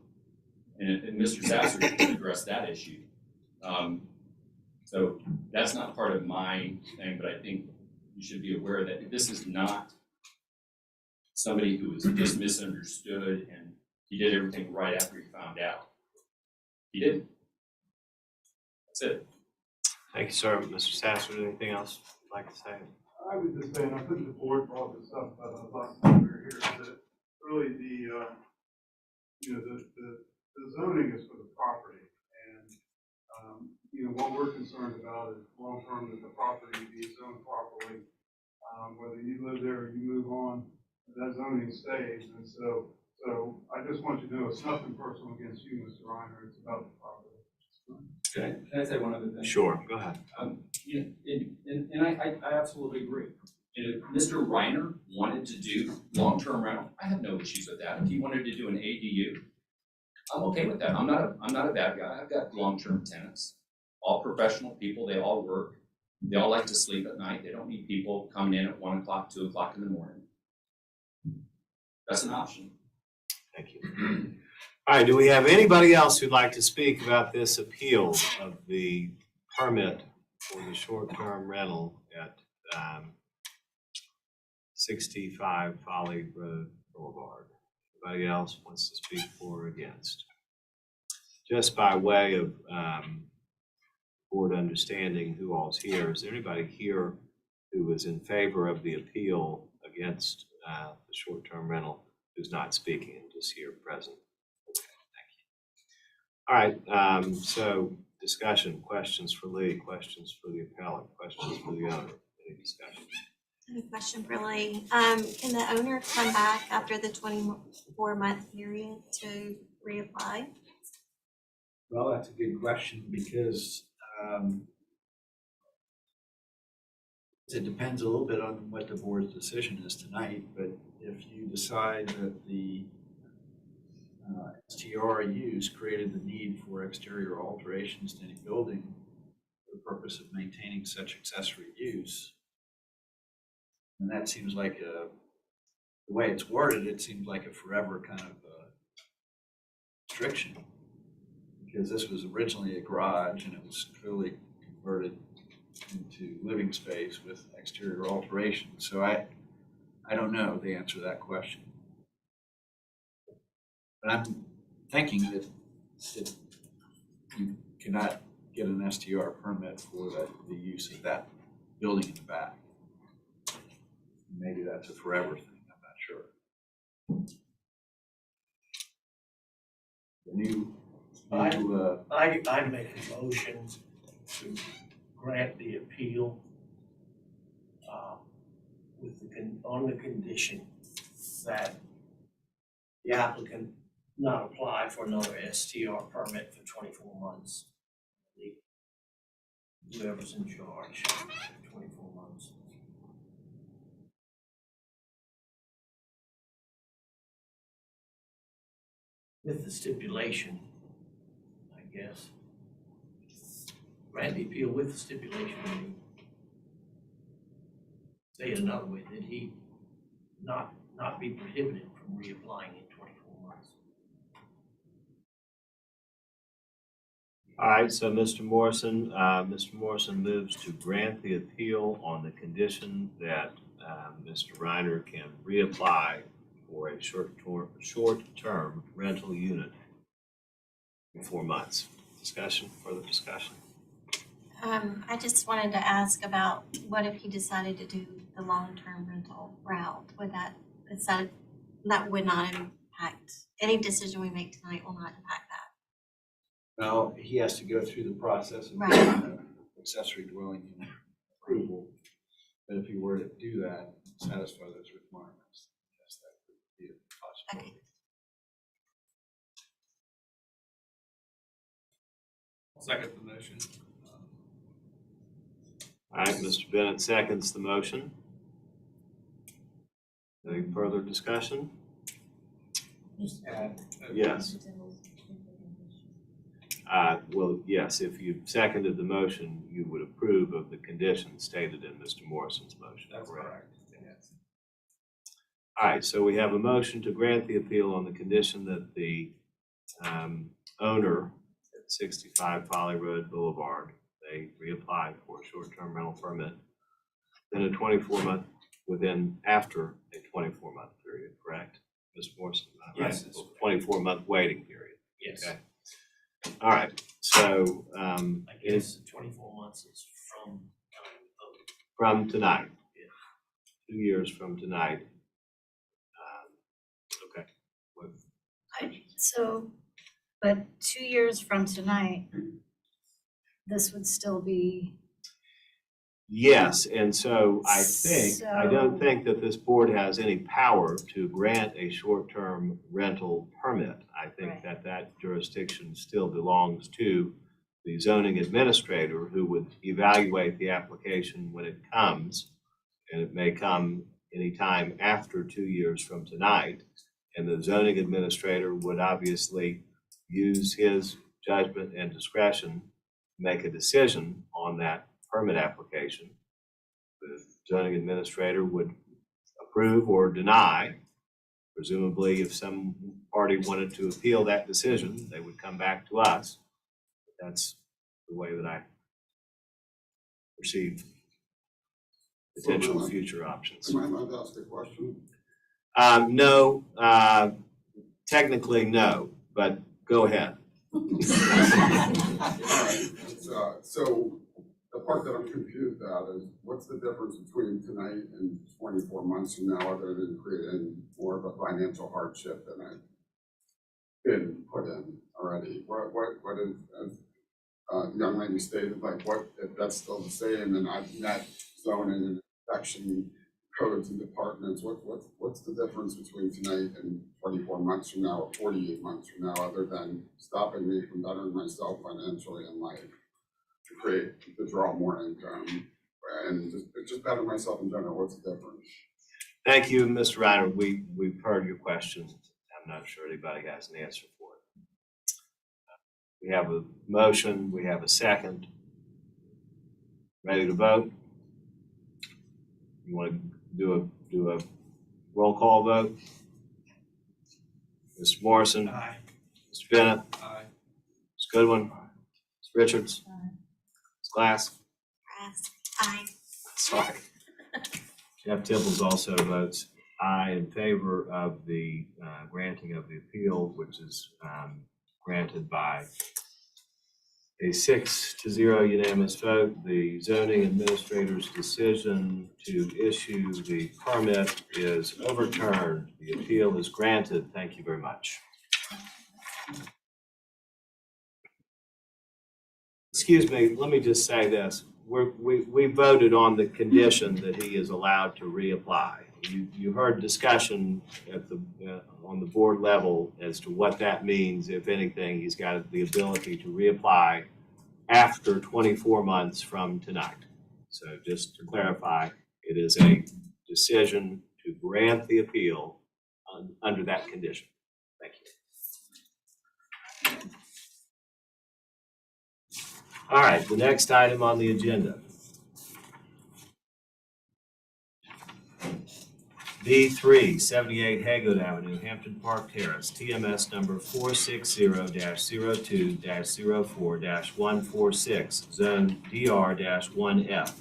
And Mr. Sasser can address that issue. So that's not part of my thing, but I think you should be aware that this is not somebody who was just misunderstood and he did everything right after he found out. He didn't. That's it.
Thank you, sir. Mr. Sasser, anything else you'd like to say?
I would just say, and I think the board brought this up, but I thought we were here, that really the zoning is for the property. And, what we're concerned about is long-term that the property be zoned properly. Whether you live there or you move on, that zoning stays. And so I just want you to know it's nothing personal against you, Mr. Reiner, it's about the property.
Can I say one other thing?
Sure, go ahead.
I absolutely agree. If Mr. Reiner wanted to do long-term rental, I have no issues with that. If he wanted to do an ADU, I'm okay with that. I'm not a bad guy. I've got long-term tenants, all professional people. They all work. They all like to sleep at night. They don't need people coming in at 1 o'clock, 2 o'clock in the morning. That's an option.
Thank you. All right, do we have anybody else who'd like to speak about this appeal of the permit for the short-term rental at 65 Folly Road Boulevard? Anybody else wants to speak for or against? Just by way of board understanding who all's here, is there anybody here who is in favor of the appeal against the short-term rental who's not speaking and just here present? Okay, thank you. All right, so discussion, questions for Lee, questions for the appellant, questions for the owner. Any discussion?
I have a question for Lee. Can the owner come back after the 24-month period to reapply?
Well, that's a good question because it depends a little bit on what the board's decision is tonight, but if you decide that the STR use created the need for exterior alterations to any building for the purpose of maintaining such accessory use, and that seems like the way it's worded, it seems like a forever kind of restriction. Because this was originally a garage and it was clearly converted into living space with exterior alterations. So I don't know the answer to that question. But I'm thinking that you cannot get an STR permit for the use of that building in the back. Maybe that's a forever thing, I'm not sure.
I make a motion to grant the appeal on the condition that the applicant not apply for another STR permit for 24 months. Whoever's in charge for 24 months. With the stipulation, I guess. Grant the appeal with the stipulation. Say it another way, that he not be prohibited from reapplying in 24 months.
All right, so Mr. Morrison moves to grant the appeal on the condition that Mr. Reiner can reapply for a short-term rental unit in 4 months. Discussion, further discussion?
I just wanted to ask about what if he decided to do the long-term rental route? That would not impact, any decision we make tonight will not impact that.
Well, he has to go through the process of
Right.
getting accessory dwelling unit approval. But if he were to do that, satisfy those requirements, yes, that could be a possibility.
Okay.
I'll second the motion.
All right, Mr. Bennett seconds the motion. Any further discussion? Yes. Well, yes, if you seconded the motion, you would approve of the conditions stated in Mr. Morrison's motion.
That's correct. Yes.
All right, so we have a motion to grant the appeal on the condition that the owner at 65 Folly Road Boulevard, they reapply for a short-term rental permit after a 24-month period, correct? Mr. Morrison?
Yes, that's correct.
24-month waiting period.
Yes.
Okay. All right, so
I guess 24 months is from time of vote.
from tonight.
Yeah.
2 years from tonight. Okay. What-
So, but 2 years from tonight, this would still be,
Yes, and so I don't
So-
think that this board has any power to grant a short-term rental permit. I think
Right.
that jurisdiction still belongs to the zoning administrator, who would evaluate the application when it comes. And it may come anytime after 2 years from tonight. And the zoning administrator would obviously use his judgment and discretion to make a decision on that permit application. The zoning administrator would approve or deny. Presumably, if some party wanted to appeal that decision, they would come back to us. That's the way that I perceive potential future options.
Am I allowed to ask a question?
No, technically no, but go ahead.
So the part that I'm confused at is, what's the difference between tonight and 24 months from now, other than creating more of a financial hardship than I've been put in already? What is, as young lady stated, like, what, if that's still the same, and I've met zoning and inspection codes and departments, what's the difference between tonight and 24 months from now or 48 months from now, other than stopping me from bettering myself financially in life to draw more income and just better myself in general? What's the difference?
Thank you, Mr. Reiner. We've heard your question. I'm not sure anybody has an answer for it. We have a motion, we have a second. Ready to vote? You want to do a roll call vote? Mr. Morrison,
Aye.
Mr. Bennett,
Aye.
Ms. Goodwin, Ms. Richards, Ms. Glass.
Aye.
Sorry. Jeff Tibbles also votes aye in favor of the granting of the appeal, which is granted by a 6-0 unanimous vote. The zoning administrator's decision to issue the permit is overturned. The appeal is granted. Thank you very much. Excuse me, let me just say this. We voted on the condition that he is allowed to reapply. You heard discussion at on the board level as to what that means. If anything, he's got the ability to reapply after 24 months from tonight. So just to clarify, it is a decision to grant the appeal under that condition. Thank you. All right, the next item on the agenda. B3, 78 Haygood Avenue, Hampton Park Terrace, TMS number 460-02-04-146, zone DR-1F,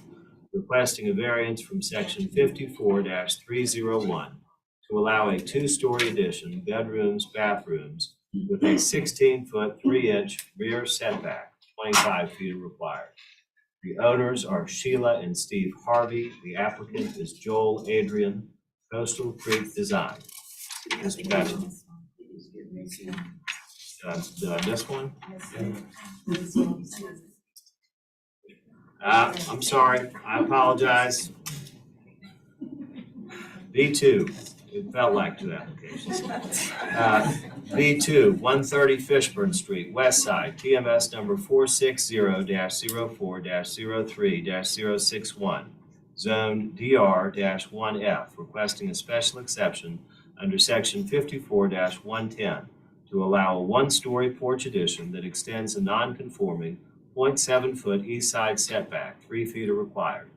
requesting a variance from section 54-301 to allow a 2-story addition, bedrooms, bathrooms, with a 16-foot, 3-inch rear setback, 25 feet required. The owners are Sheila and Steve Harvey. The applicant is Joel Adrian, Coastal Creek Design. Mr. Patton. Did I miss one? I'm sorry, I apologize. B2, it felt like 2 applications. B2, 130 Fishburne Street, West Side, TMS number 460-04-03-061, zone DR-1F, requesting a special exception under section 54-110 to allow a one-story porch addition that extends a non-conforming 0.7-foot east side setback, 3 feet are required,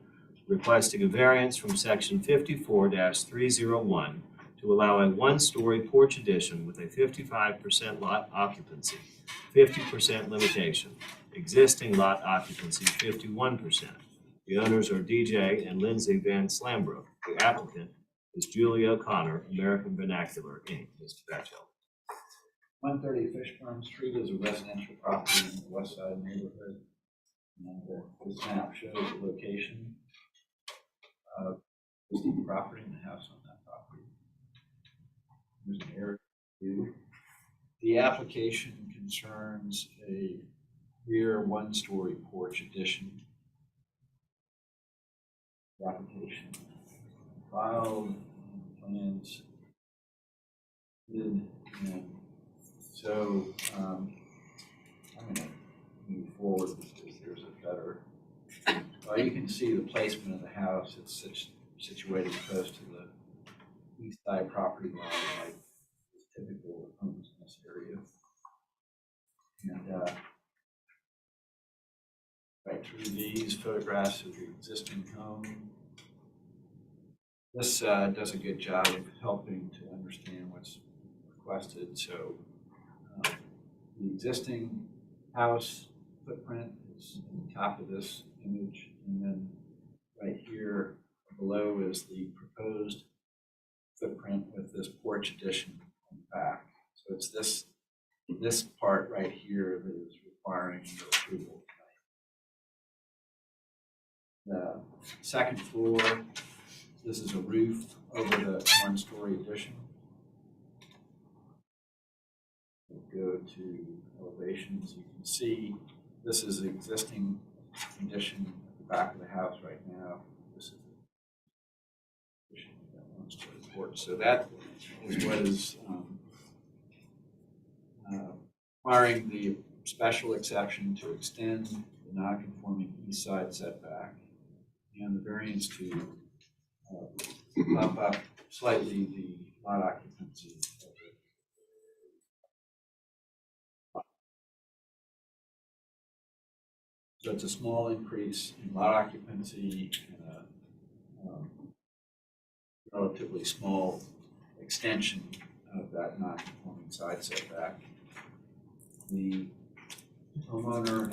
requesting a variance from section 54-301 to allow a one-story porch addition with a 55% lot occupancy, 50% limitation, existing lot occupancy 51%. The owners are DJ and Lindsay Van Slambrook. The applicant is Julie O'Connor, American Vernacular, Inc. Mr. Batchel.
130 Fishburne Street is a residential property in the west side neighborhood. And this map shows the location of the property and the house on that property. There's an area view. The application concerns a rear one-story porch addition. The application filed, plans did, and so I'm going to move forward because there's a better. You can see the placement of the house. It's situated close to the east side property line, like typical homes in this area. And right through these photographs of the existing home. This does a good job of helping to understand what's requested. So the existing house footprint is on the top of this image, and then right here below is the proposed footprint with this porch addition on the back. So it's this part right here that is requiring your approval tonight. The second floor, this is a roof over the one-story addition. We'll go to elevations. You can see this is the existing condition at the back of the house right now. This is the addition of that one-story porch. So that is what is requiring the special exception to extend the non-conforming east side setback and the variance to bump up slightly the lot occupancy of it. So it's a small increase in lot occupancy and a relatively small extension of that non-conforming side setback. The homeowner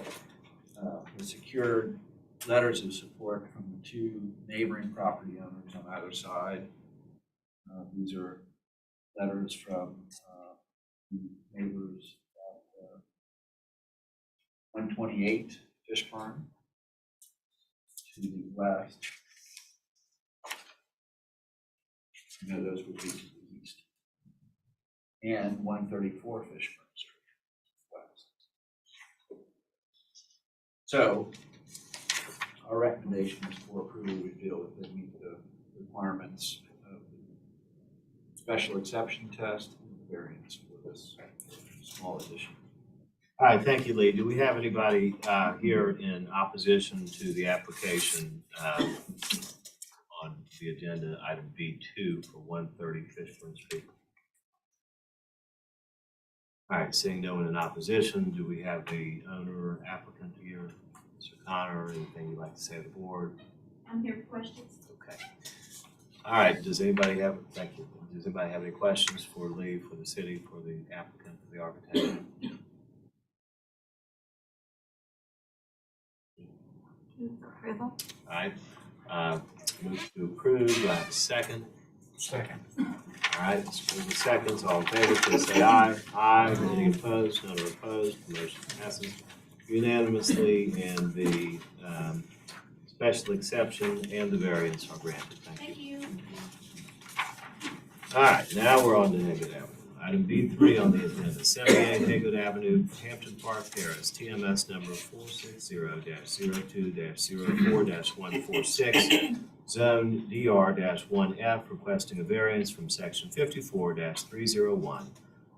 has secured letters of support from the two neighboring property owners on either side. These are letters from the neighbors at 128 Fishburne to the west. You know, those would be to the east. And 134 Fishburne Street west. So our recommendation is for approval. We feel that they meet the requirements of the special exception test and the variance for this small addition.
All right, thank you, Lee. Do we have anybody here in opposition to the application on the agenda, item B2 for 130 Fishburne Street? All right, seeing no one in opposition, do we have the owner applicant here? Mr. Connor, anything you'd like to say to the board?
I'm here for questions.
Okay. All right, does anybody have, thank you. Does anybody have any questions for Lee, for the city, for the applicant, for the architect?
Approval?
All right, move to approve, do I have a second?
Second.
All right, let's move the seconds, all in favor, please say aye. Aye, any opposed, none are opposed, the motion passes unanimously, and the special exception and the variance are granted. Thank you. All right, now we're on to Haygood Avenue. Item B3 on the agenda, 78 Haygood Avenue, Hampton Park Terrace, TMS number 460-02-04-146, zone DR-1F, requesting a variance from section 54-301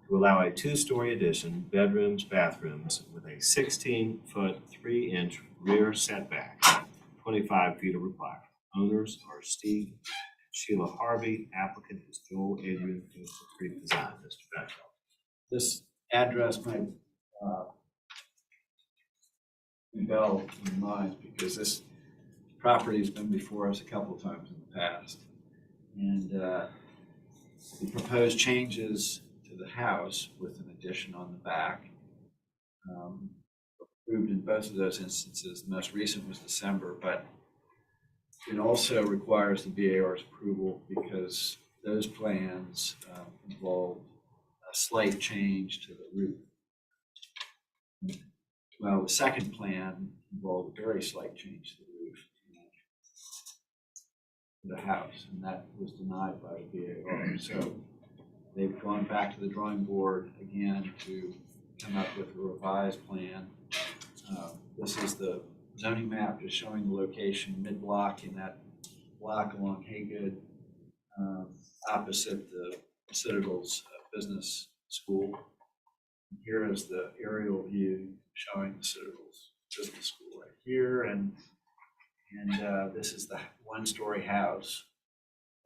to allow a two-story addition, bedrooms, bathrooms, with a 16-foot, 3-inch rear setback. 25 feet are required. Owners are Steve and Sheila Harvey. Applicant is Joel Adrian, Coastal Creek Design. Mr. Batchel.
This address might rebel in minds, because this property's been before us a couple times in the past. And the proposed changes to the house with an addition on the back, approved in both of those instances. The most recent was December, but it also requires the BAR's approval because those plans involve a slight change to the roof. Well, the second plan involved a very slight change to the roof to the house, and that was denied by the BAR. So they've gone back to the drawing board again to come up with a revised plan. This is the zoning map just showing the location mid-block in that block along Haygood, opposite the Citadel's business school. Here is the aerial view showing the Citadel's business school right here, and this is the one-story house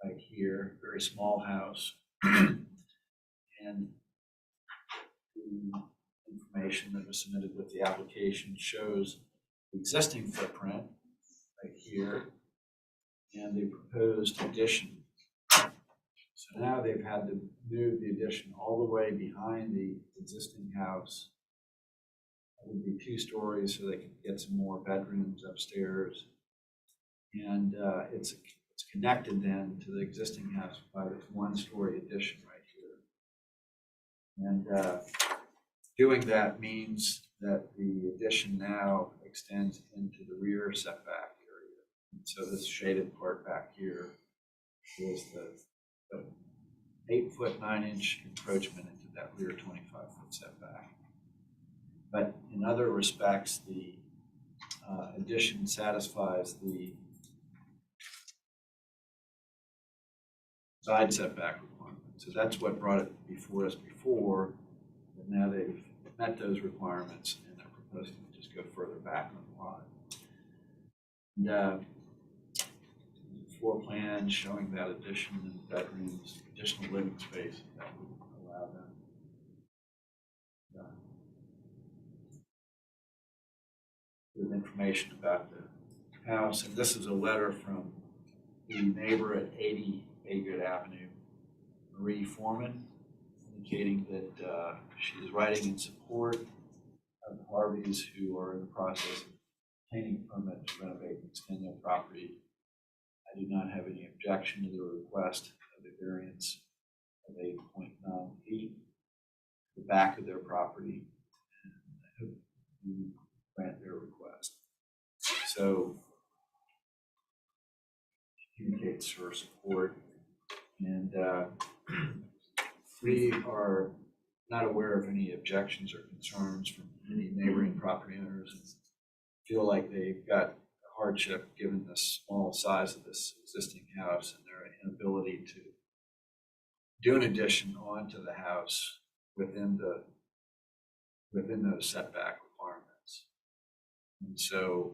right here, very small house. And the information that was submitted with the application shows the existing footprint right here and the proposed addition. So now they've had to move the addition all the way behind the existing house. It would be 2 stories so they could get some more bedrooms upstairs. And it's connected then to the existing house by this 1-story addition right here. And doing that means that the addition now extends into the rear setback area. And so this shaded part back here is the 8-foot 9-inch encroachment into that rear 25-foot setback. But in other respects, the addition satisfies the side setback requirement. So that's what brought it before us before, but now they've met those requirements and they're proposing to just go further back on the lot. And floor plan showing that addition and bedrooms, additional living space that would allow them. With information about the house, and this is a letter from the neighbor at 80 Haygood Avenue, Marie Foreman, indicating that she is writing in support of the Harveys, who are in the process of obtaining a permit to renovate and extend their property. I do not have any objection to the request of the variance of 8.9 feet, the back of their property, and I hope you grant their request. So communicates her support, and we are not aware of any objections or concerns from any neighboring property owners and feel like they've got a hardship given the small size of this existing house and their inability to do an addition onto the house within those setback requirements. And so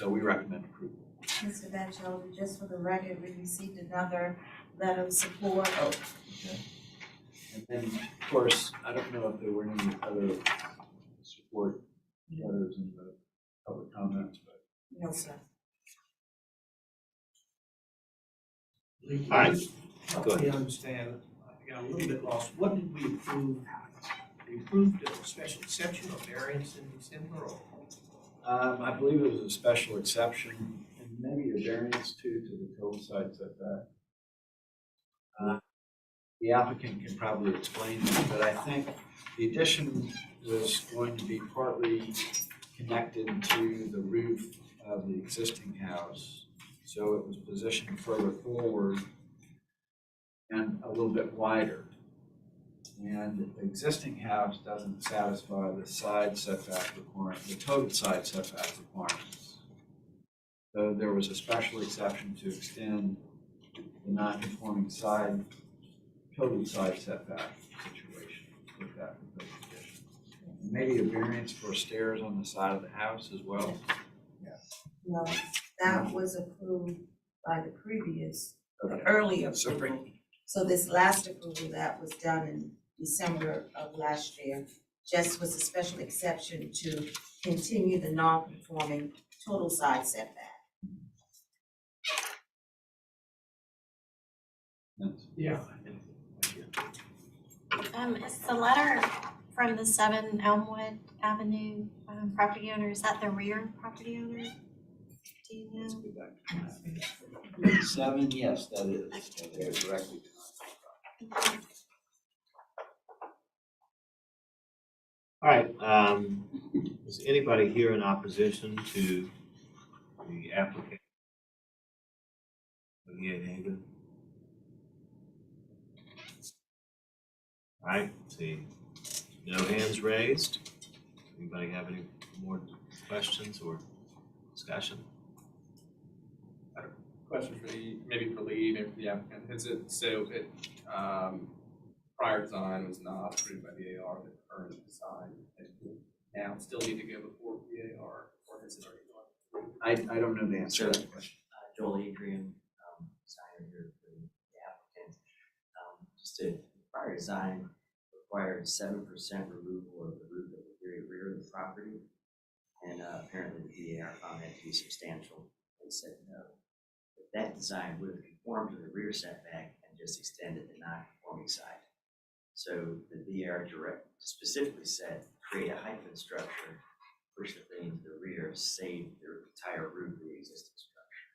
we recommend approval.
Mr. Batchelder, just for the record, we received another letter of support.
Oh, okay. And then, of course, I don't know if there were any other support letters in the public comments, but.
No, sir.
All right.
Help me understand, I got a little bit lost. What did we approve? We approved a special exception or variance in December, or?
I believe it was a special exception and maybe a variance too to the total side setback. The applicant can probably explain that, but I think the addition was going to be partly connected to the roof of the existing house. So it was positioned further forward and a little bit wider. And the existing house doesn't satisfy the side setback requirement, the total side setback requirements. So there was a special exception to extend the non-conforming side, total side setback situation with that proposed addition. And maybe a variance for stairs on the side of the house as well.
No, that was approved by the previous, the earlier
So
approval. So this last approval that was done in December of last year, just was a special exception to continue the non-conforming total side setback.
Yeah.
Is the letter from the 7 Elmwood Avenue property owner, is that the rear property owner? Do you know?
Seven, yes, that is, they're directly.
All right, is anybody here in opposition to the application? David? All right, see, no hands raised. Anybody have any more questions or discussion?
Question for maybe for Lee, maybe for the applicant, prior design was not approved by the AR, the current design, now still need to go before the AR, or has it already gone?
I don't know the answer to that question.
Joel Adrian, designer here for the applicant. Just a prior design required 7% removal of the roof at the very rear of the property. And apparently the DAR found that to be substantial and said no. But that design would have conformed to the rear setback and just extended the non-conforming side. So the DAR specifically said, create a hyphen structure, push the thing to the rear, save the entire roof of the existing structure.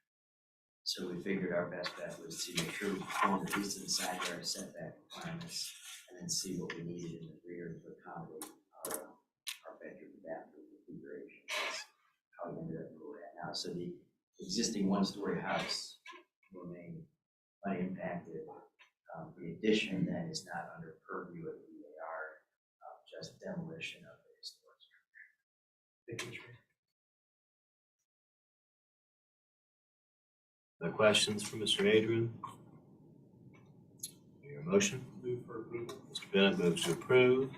So we figured our best bet was to make sure we performed at least in the side yard setback requirements, and then see what we needed in the rear to accommodate our bedroom and bathroom configuration. That's how we ended up where we're at now. So the existing one-story house will remain unimpacted. The addition then is not under purview of the DAR, just demolition of the historic structure.
No questions for Mr. Adrian? Your motion?
Move for approval.
Mr. Bennett moves to approve.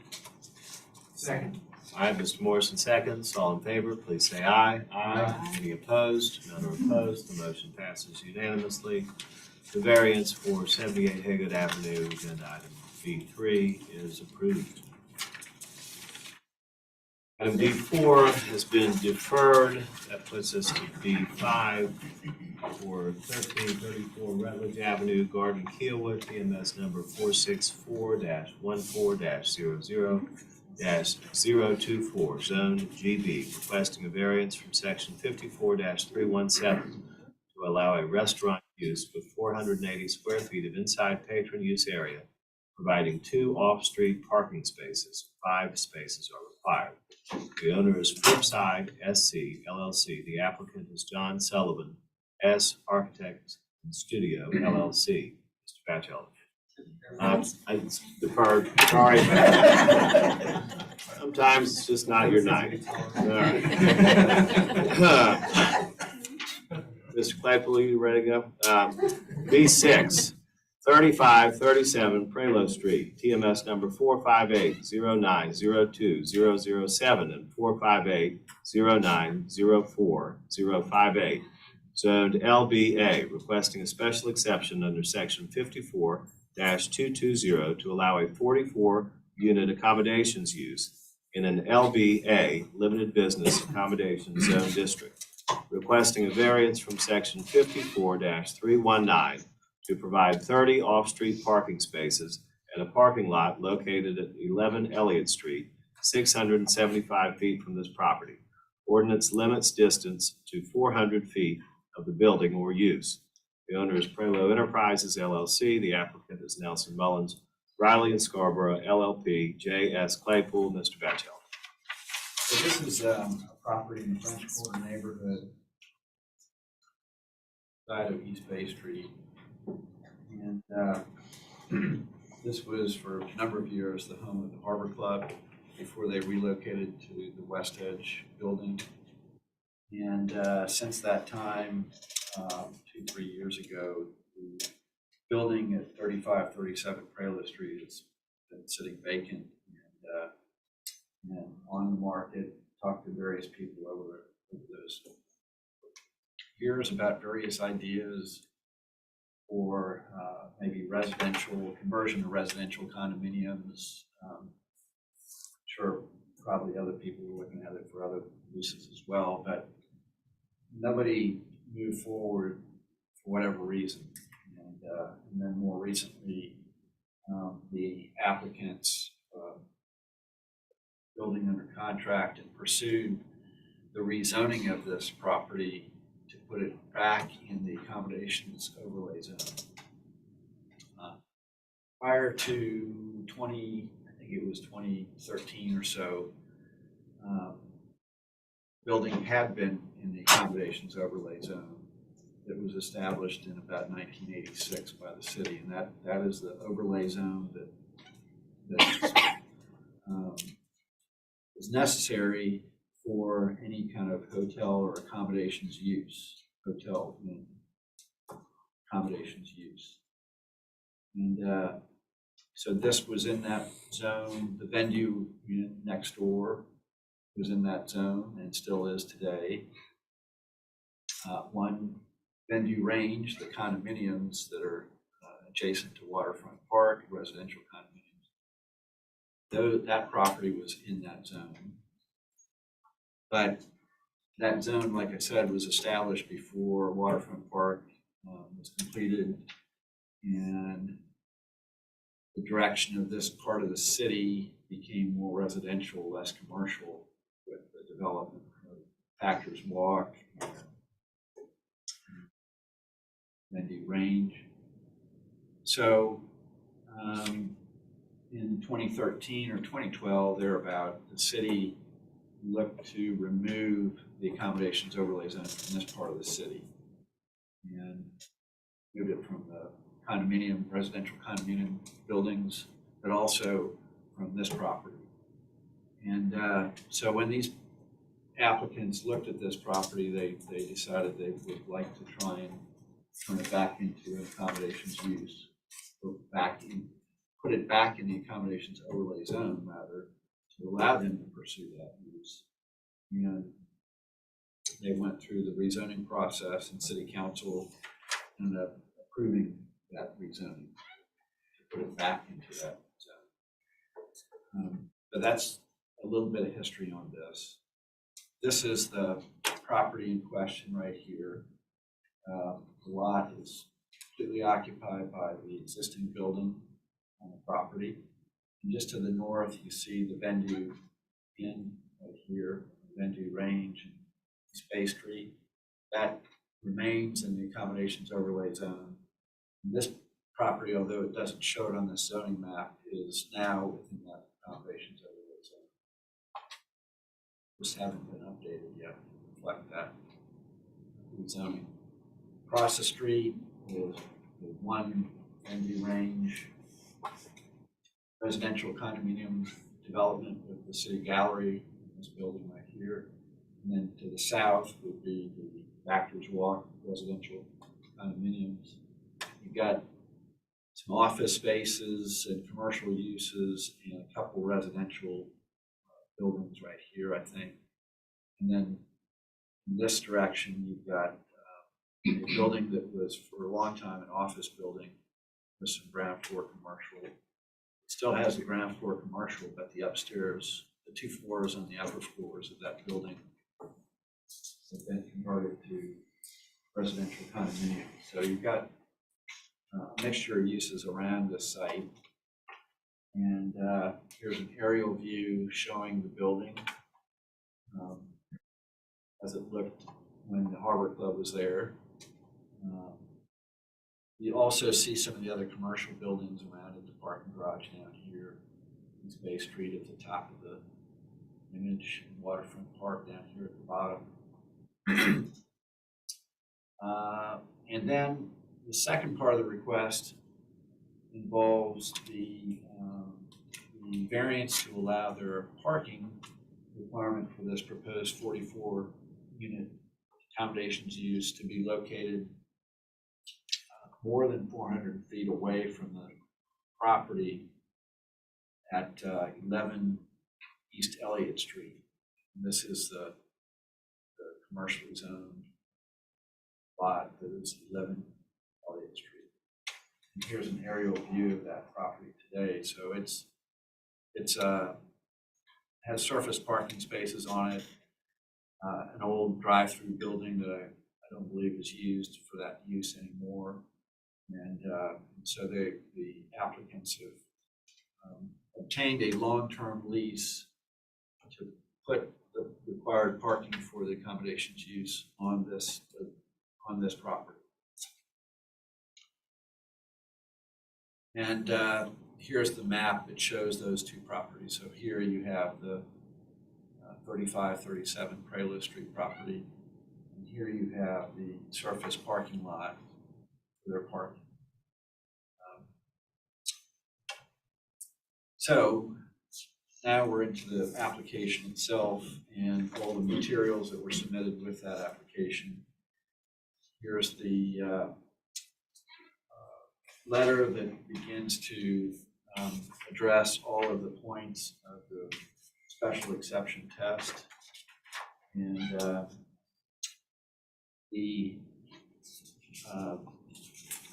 Second.
All right, Mr. Morrison seconds. All in favor, please say aye. Aye. Any opposed? None are opposed. The motion passes unanimously. The variance for 78 Haygood Avenue, agenda item B3, is approved. Item B4 has been deferred. That puts us to B5 for 1334 Rutledge Avenue, Garden, Kiawood, TMS number 464-14-00-024, zone GB, requesting a variance from section 54-317 to allow a restaurant use with 480 square feet of inside patron use area, providing 2 off-street parking spaces. 5 spaces are required. The owner is Flipside SC LLC. The applicant is John Sullivan, S Architects and Studio LLC. Mr. Batchelder. I deferred, sorry. Sometimes it's just not your night. All right. Mr. Claypool, you ready to go? B6, 3537 Prelo Street, TMS number 458-0902-007 and 458-0904-058. Zoned LBA, requesting a special exception under section 54-220 to allow a 44-unit accommodations use in an LBA, limited business accommodation zone district, requesting a variance from section 54-319 to provide 30 off-street parking spaces at a parking lot located at 11 Elliott Street, 675 feet from this property. Ordinance limits distance to 400 feet of the building or use. The owner is Prelo Enterprises LLC. The applicant is Nelson Mullins, Riley and Scarborough LLP, J.S. Claypool. Mr. Batchelder.
So this is a property in the French Quarter neighborhood, side of East Bay Street. And this was for a number of years the home of the Harbor Club before they relocated to the West Edge building. And since that time, 2-3 years ago, the building at 3537 Prelo Street has been sitting vacant and on the market. Talked to various people over those years about various ideas for maybe residential, conversion to residential condominiums. Sure, probably other people were looking at it for other uses as well, but nobody moved forward for whatever reason. And then more recently, the applicants building under contract and pursued the rezoning of this property to put it back in the accommodations overlay zone. Prior to I think it was 2013 or so, building had been in the accommodations overlay zone that was established in about 1986 by the city, and that is the overlay zone that is necessary for any kind of hotel or accommodations use, hotel and accommodations use. And so this was in that zone. The venue unit next door was in that zone and still is today. One venue range, the condominiums that are adjacent to Waterfront Park, residential condominiums, that property was in that zone. But that zone, like I said, was established before Waterfront Park was completed, and the direction of this part of the city became more residential, less commercial, with the development of Packers Walk and Venue Range. So in 2013 or 2012, thereabout, the city looked to remove the accommodations overlay zone from this part of the city and moved it from the condominium, residential condominium buildings, but also from this property. And so when these applicants looked at this property, they decided they would like to try and turn it back into an accommodations use, or put it back in the accommodations overlay zone, rather, to allow them to pursue that use. And they went through the rezoning process, and city council ended up approving that rezoning to put it back into that zone. But that's a little bit of history on this. This is the property in question right here. The lot is completely occupied by the existing building on the property. And just to the north, you see the Venue Inn right here, Venue Range and Space Street. That remains in the accommodations overlay zone. And this property, although it doesn't show it on this zoning map, is now within that accommodations overlay zone. Just haven't been updated yet to reflect that rezoning. Across the street is the one Venue Range residential condominium development with the city gallery in this building right here. And then to the south would be the Packers Walk residential condominiums. You've got some office spaces and commercial uses and a couple residential buildings right here, I think. And then in this direction, you've got a building that was for a long time an office building with some ground floor commercial. It still has the ground floor commercial, but the upstairs, the 2 floors on the upper floors of that building have been converted to residential condominiums. So you've got a mixture of uses around this site. And here's an aerial view showing the building as it looked when the Harbor Club was there. You also see some of the other commercial buildings around it, the parking garage down here, East Bay Street at the top of the image, and Waterfront Park down here at the bottom. And then the second part of the request involves the variance to allow their parking requirement for this proposed 44-unit accommodations use to be located more than 400 feet away from the property at 11 East Elliott Street. And this is the commercially zoned lot that is 11 Elliott Street. And here's an aerial view of that property today. So it's has surface parking spaces on it, an old drive-through building that I don't believe is used for that use anymore. And so the applicants have obtained a long-term lease to put the required parking for the accommodations use on this property. And here's the map that shows those two properties. So here you have the 3537 Prelude Street property. And here you have the surface parking lot for their parking. So now we're into the application itself and all the materials that were submitted with that application. Here's the letter that begins to address all of the points of the special exception test. And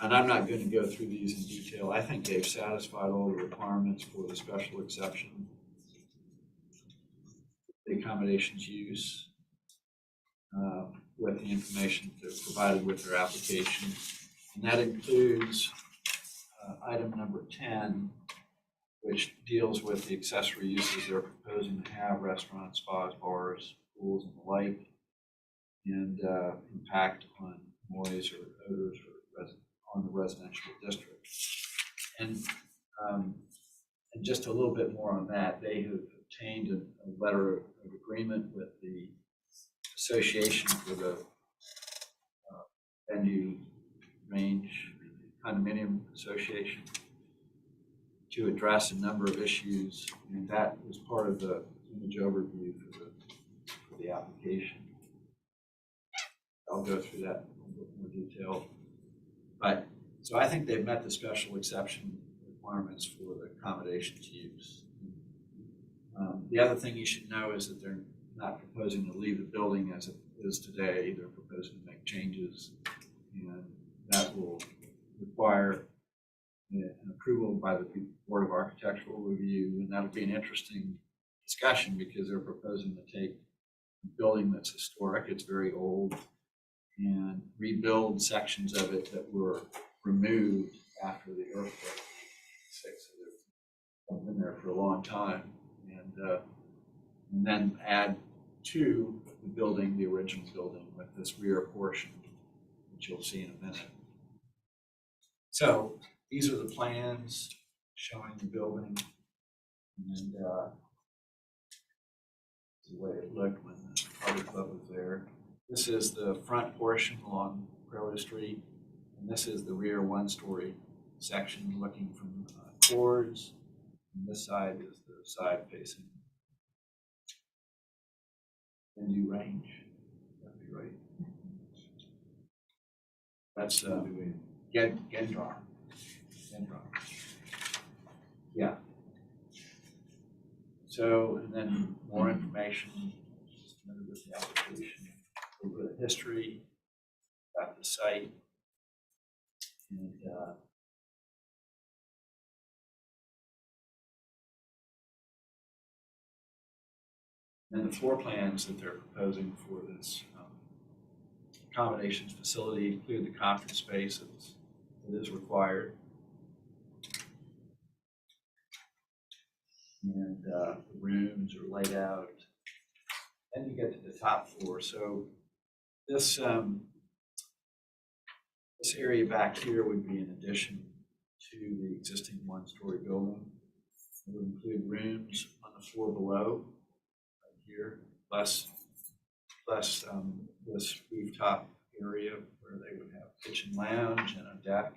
and I'm not going to go through these in detail. I think they've satisfied all the requirements for the special exception, the accommodations use, with the information that they're provided with their application. And that includes item number 10, which deals with the accessory uses they're proposing to have: restaurants, spas, bars, pools, and the like, and impact on noise or odors or on the residential district. And just a little bit more on that, they have obtained a letter of agreement with the Association for the Venue Range Condominium Association to address a number of issues, and that was part of the image overview for the application. I'll go through that in a little bit more detail. But so I think they've met the special exception requirements for the accommodations use. The other thing you should know is that they're not proposing to leave the building as it is today. They're proposing to make changes, and that will require an approval by the Board of Architectural Review, and that'll be an interesting discussion because they're proposing to take a building that's historic, it's very old, and rebuild sections of it that were removed after the earthquake. They've been there for a long time, and then add to the building, the original building, with this rear portion, which you'll see in a minute. So these are the plans showing the building, and the way it looked when the party club was there. This is the front portion along Prelude Street, and this is the rear one-story section looking from Cords, and this side is the side facing Venue Range. That'd be right. That's Gendron. Yeah. So, and then more information submitted with the application, a little bit of history about the site, and then the floor plans that they're proposing for this accommodations facility include the conference spaces that is required, and the rooms are laid out. Then you get to the top floor. So this this area back here would be an addition to the existing one-story building. It would include rooms on the floor below, right here, plus this rooftop area where they would have kitchen lounge and a deck,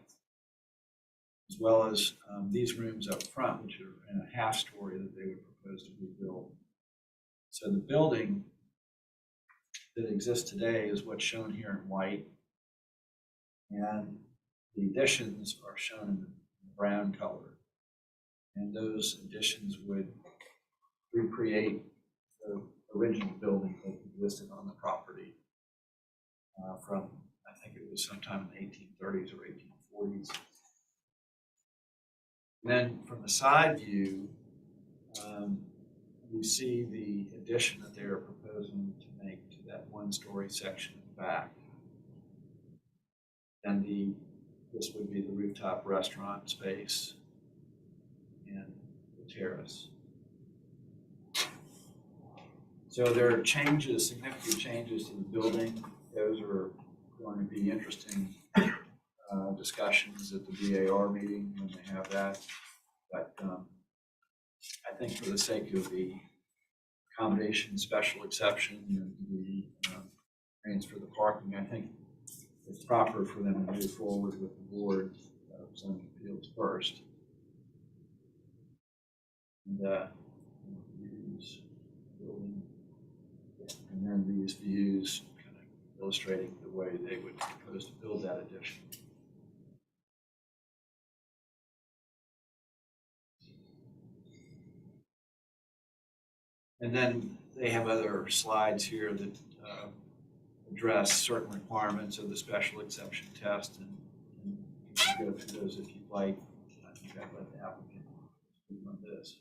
as well as these rooms up front, which are in a half story that they would propose to rebuild. So the building that exists today is what's shown here in white, and the additions are shown in the brown color. And those additions would recreate the original building that existed on the property from, I think it was sometime in the 1830s or 1840s. Then from the side view, you see the addition that they are proposing to make to that one-story section in the back. And this would be the rooftop restaurant space and the terrace. So there are changes, significant changes to the building. Those are going to be interesting discussions at the BAR meeting when they have that. But I think for the sake of the accommodation special exception and the transfer of the parking, I think it's proper for them to move forward with the board of zoning appeals first. And use building, and then these views kind of illustrating the way they would propose to build that addition. And then they have other slides here that address certain requirements of the special exception test, and you can go through those if you'd like. I think I'd let the applicant speak on this.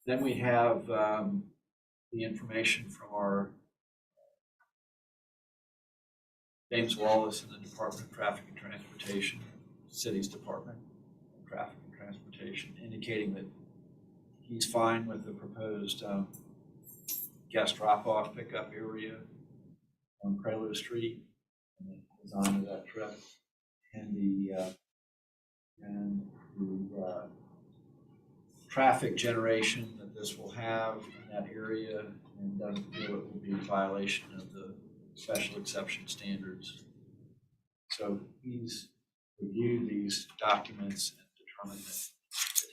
Then we have the information from our James Wallace in the Department of Traffic and Transportation, City's Department of Traffic and Transportation, indicating that he's fine with the proposed guest drop-off pickup area on Prelude Street and the design of that trip, and the traffic generation that this will have in that area, and doesn't feel it will be a violation of the special exception standards. So he's reviewed these documents and determined that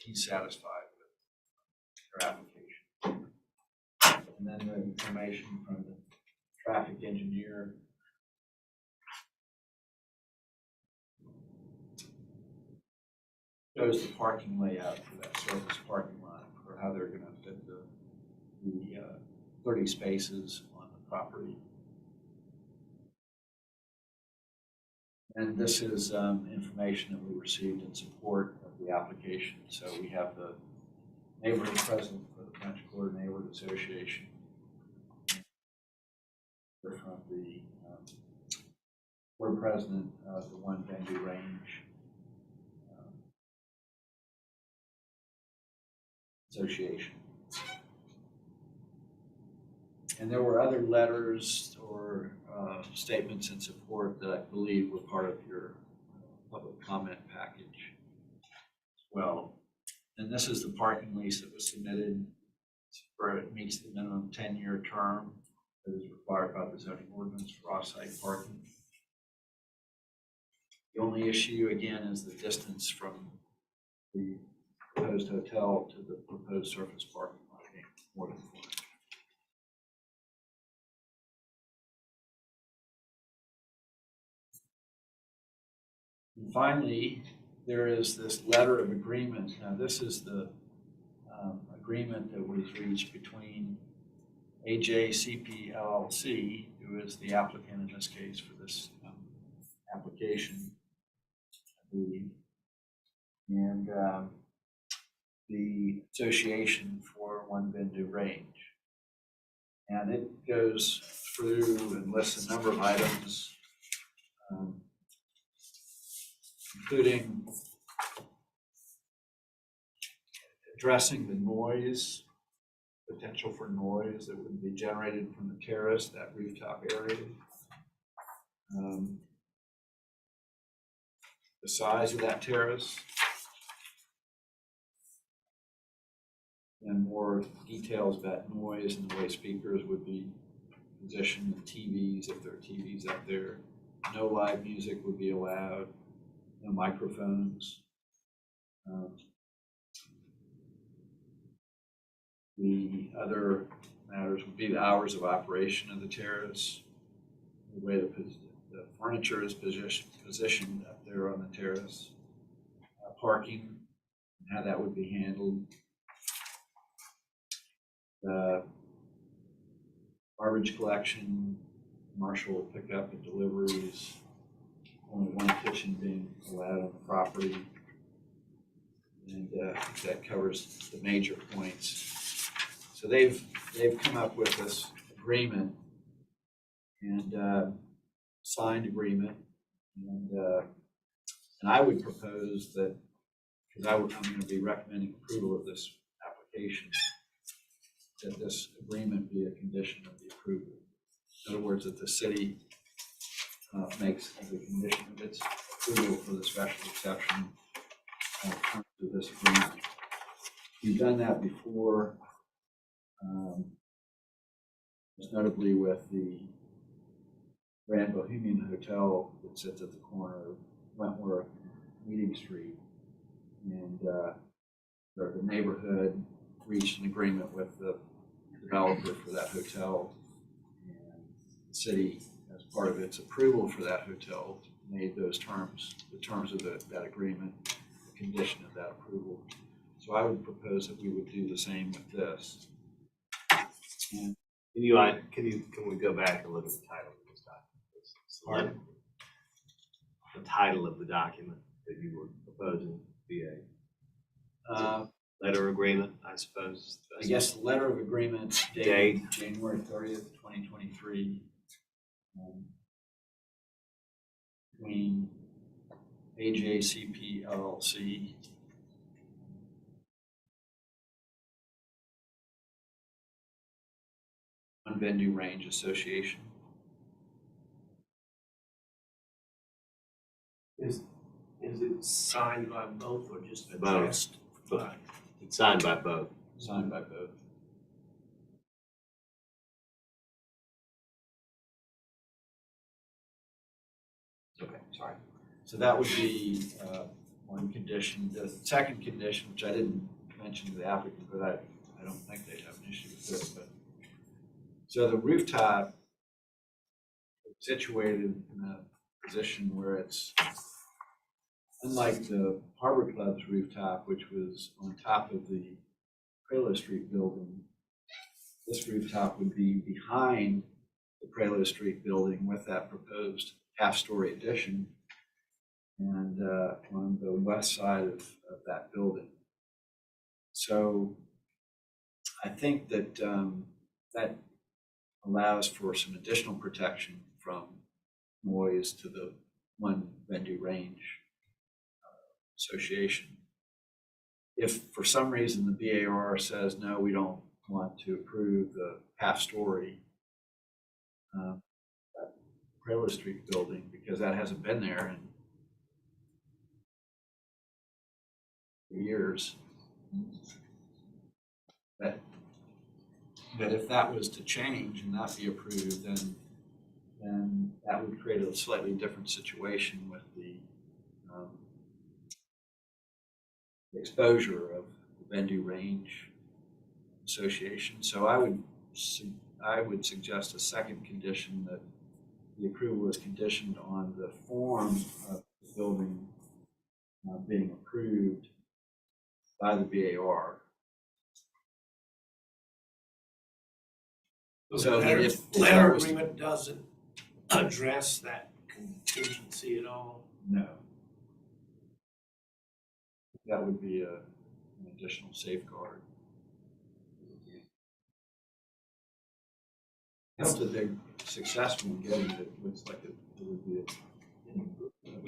he's satisfied with their application. And then the information from the traffic engineer shows the parking layout for that surface parking lot, or how they're going to fit the 30 spaces on the property. And this is information that we received in support of the application. So we have the neighborhood president for the French Quarter Neighborhood Association. We're from the board president of the One Venue Range Association. And there were other letters or statements in support that I believe were part of your public comment package as well. And this is the parking lease that was submitted, where it meets the minimum 10-year term that is required by the zoning ordinance for off-site parking. The only issue, again, is the distance from the proposed hotel to the proposed surface parking lot being more than 4 inches. And finally, there is this letter of agreement. Now, this is the agreement that was reached between AJCP LLC, who is the applicant in this case for this application, I believe, and the Association for One Venue Range. And it goes through and lists a number of items, including addressing the noise, potential for noise that would be generated from the terrace, that rooftop area. The size of that terrace. And more details about noise and the way speakers would be positioned, the TVs, if there are TVs out there. No live music would be allowed, no microphones. The other matters would be the hours of operation of the terrace, the way the furniture is positioned up there on the terrace, parking, and how that would be handled, the garbage collection, commercial pickup and deliveries, only one kitchen being allowed on the property. And that covers the major points. So they've come up with this agreement and signed agreement. And I would propose that, because I'm going to be recommending approval of this application, that this agreement be a condition of the approval. In other words, that the city makes as a condition of its approval for the special exception terms of this agreement. We've done that before, most notably with the Grand Bohemian Hotel that sits at the corner of Wentworth and Meeting Street. And the neighborhood reached an agreement with the developer for that hotel. And the city, as part of its approval for that hotel, made those terms, the terms of that agreement, a condition of that approval. So I would propose that we would do the same with this. And
Can we go back and look at the title of this document? The title of the document that you were proposing be a letter agreement, I suppose.
I guess the letter of agreement dated January 30th, 2023, between AJCP LLC One Venue Range Association.
Is it signed by both or just
Both.
addressed by?
It's signed by both.
Signed by both. Okay, sorry. So that would be one condition. The second condition, which I didn't mention to the applicant, but I don't think they'd have an issue with this, but so the rooftop is situated in a position where it's unlike the Harbor Club's rooftop, which was on top of the Prelo Street building. This rooftop would be behind the Prelo Street building with that proposed half-story addition and on the west side of that building. So I think that that allows for some additional protection from noise to the One Venue Range Association. If for some reason the BAR says, no, we don't want to approve the half-story Prelo Street building because that hasn't been there in years, that if that was to change and not be approved, then that would create a slightly different situation with the exposure of the Venue Range Association. So I would suggest a second condition that the approval is conditioned on the form of the building being approved by the BAR. So that if
Letter agreement doesn't address that contingency at all.
No. That would be an additional safeguard. If they're successful in getting it, it looks like it would be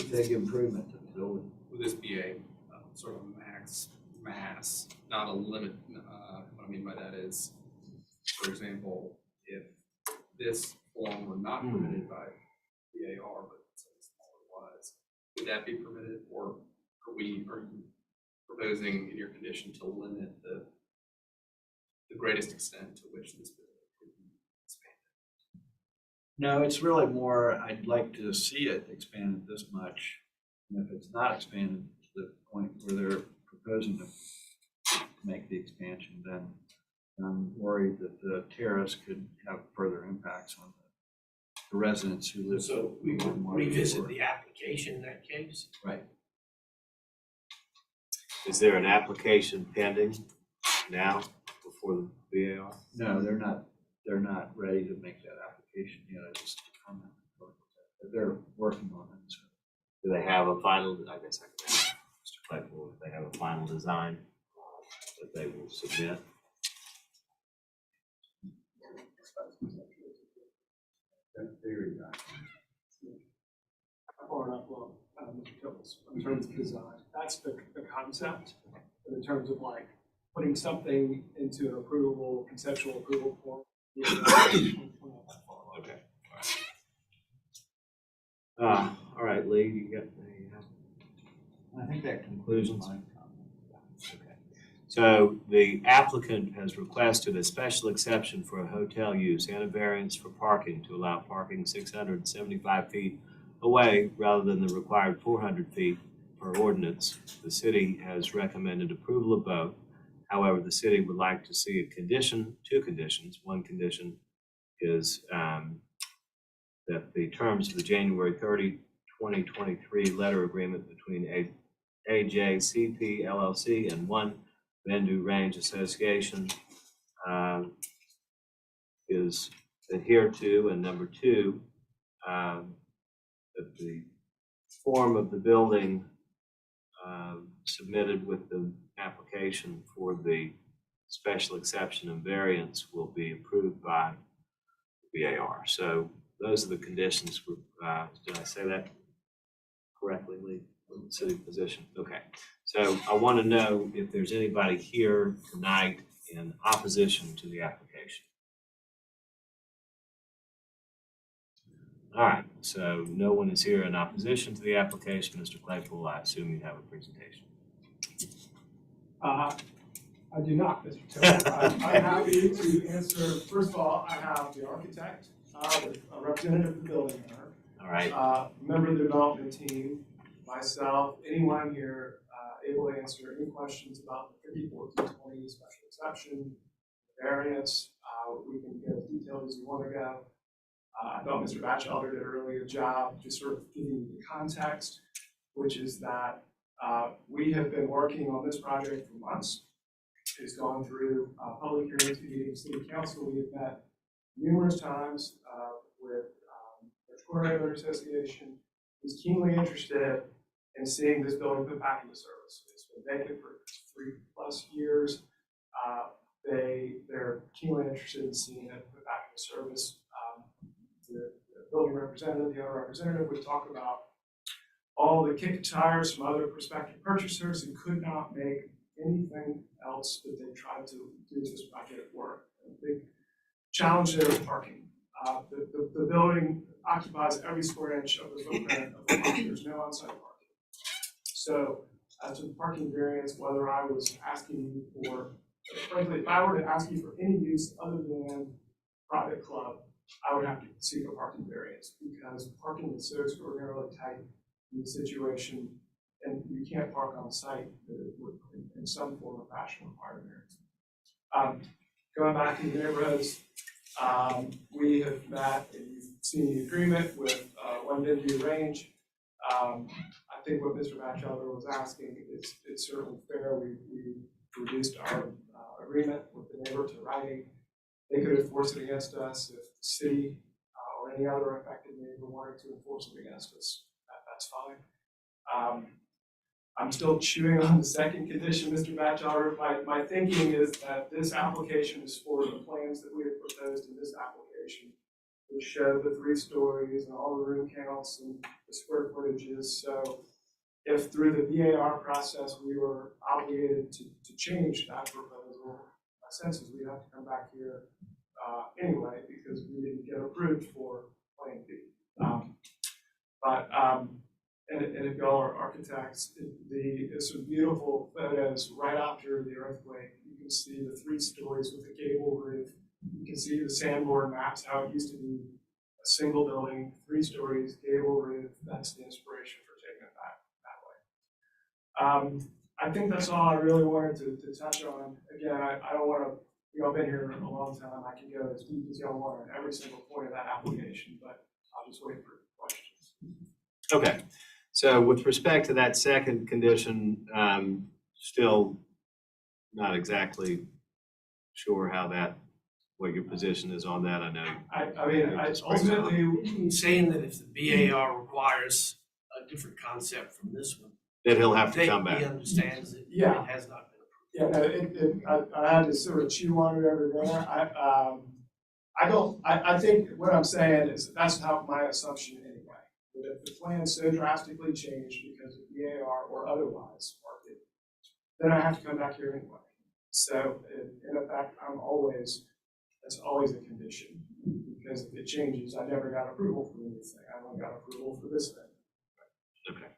a big improvement to the building.
Would this be a sort of mass, not a limit? What I mean by that is, for example, if this form were not permitted by BAR, but some smaller was, would that be permitted, or are you proposing in your condition to limit the greatest extent to which this building could be expanded?
No, it's really more, I'd like to see it expanded this much. And if it's not expanded to the point where they're proposing to make the expansion, then I'm worried that the terrace could have further impacts on the residents who live.
So we would revisit the application in that case.
Right.
Is there an application pending now before the BAR?
No, they're not ready to make that application yet. I just comment. They're working on it. So.
Do they have a final, I guess I can ask Mr. Claypool if they have a final design that they will submit?
Far enough, well, Mr. Tibbles, in terms of design, that's the concept. But in terms of like putting something into an approval, conceptual approval form. We're not that far along.
Okay. All right, Lee, you got any
I think that
conclusions? Okay. So the applicant has requested a special exception for a hotel use and a variance for parking to allow parking 675 feet away rather than the required 400 feet per ordinance. The city has recommended approval of both. However, the city would like to see a condition, two conditions. One condition is that the terms of the January 30, 2023 letter agreement between AJCP LLC and One Bendu Range Association is adhered to, and number two, that the form of the building submitted with the application for the special exception and variance will be approved by the BAR. So those are the conditions. Did I say that correctly, Lee? City position. Okay. So I want to know if there's anybody here tonight in opposition to the application. All right, so no one is here in opposition to the application. Mr. Claypool, I assume you have a presentation.
I do not, Mr. Tibbles. I'm happy to answer. First of all, I have the architect, a representative of the building owner.
All right.
Member of the development team, myself, anyone here able to answer any questions about the 54-20 special exception, variance. We can get as detailed as you want to go. I thought Mr. Batchelder did a really good job just sort of giving you the context, which is that we have been working on this project for months. It's gone through public hearings, meetings, city council. We have met numerous times with the Florida Owner Association, who's keenly interested in seeing this building put back into service. It's been vacant for 3+ years. They're keenly interested in seeing it put back into service. The building representative, the owner representative would talk about all the kick tires from other prospective purchasers who could not make anything else that they tried to do this project work. A big challenge there is parking. The building occupies every square inch of the footprint of the parking. There's no on-site parking. So as to the parking variance, whether I was asking you for, frankly, if I were to ask you for any use other than private club, I would have to seek a parking variance because parking is so extraordinarily tight in the situation, and you can't park on site that it would, in some form or fashion, require variance. Going back to the neighborhoods, we have met and you've seen the agreement with One Bendu Range. I think what Mr. Batchelder was asking is certainly fair. We reduced our agreement with the neighbor to writing. They could enforce it against us if the city or any other affected neighbor wanted to enforce it against us. That's fine. I'm still chewing on the second condition, Mr. Batchelder. My thinking is that this application is for the plans that we have proposed in this application, which show the 3 stories and all the room counts and the square footages. So if through the BAR process we were obligated to change that proposal, my sense is we'd have to come back here anyway because we didn't get approved for Plan B. And if y'all are architects, there's some beautiful photos right after the earthquake. You can see the 3 stories with the gable roof. You can see the Sanborn maps, how it used to be a single building, 3 stories, gable roof. That's the inspiration for taking it back that way. I think that's all I really wanted to touch on. Again, I don't want to, y'all been here a long time. I can go as deep as y'all want on every single point of that application, but I'll just wait for questions.
Okay. So with respect to that second condition, still not exactly sure how what your position is on that. I know.
I mean, ultimately, saying that if the BAR requires a different concept from this one.
Then he'll have to
He
come back.
understands that
Yeah.
it has not been approved.
Yeah, no, I had to sort of chew on it over there. I think what I'm saying is that's how my assumption anyway. That if the plan so drastically changed because of BAR or otherwise, market, then I have to come back here anyway. So in effect, that's always a condition. Because if it changes, I never got approval for the new thing. I only got approval for this thing.
Okay.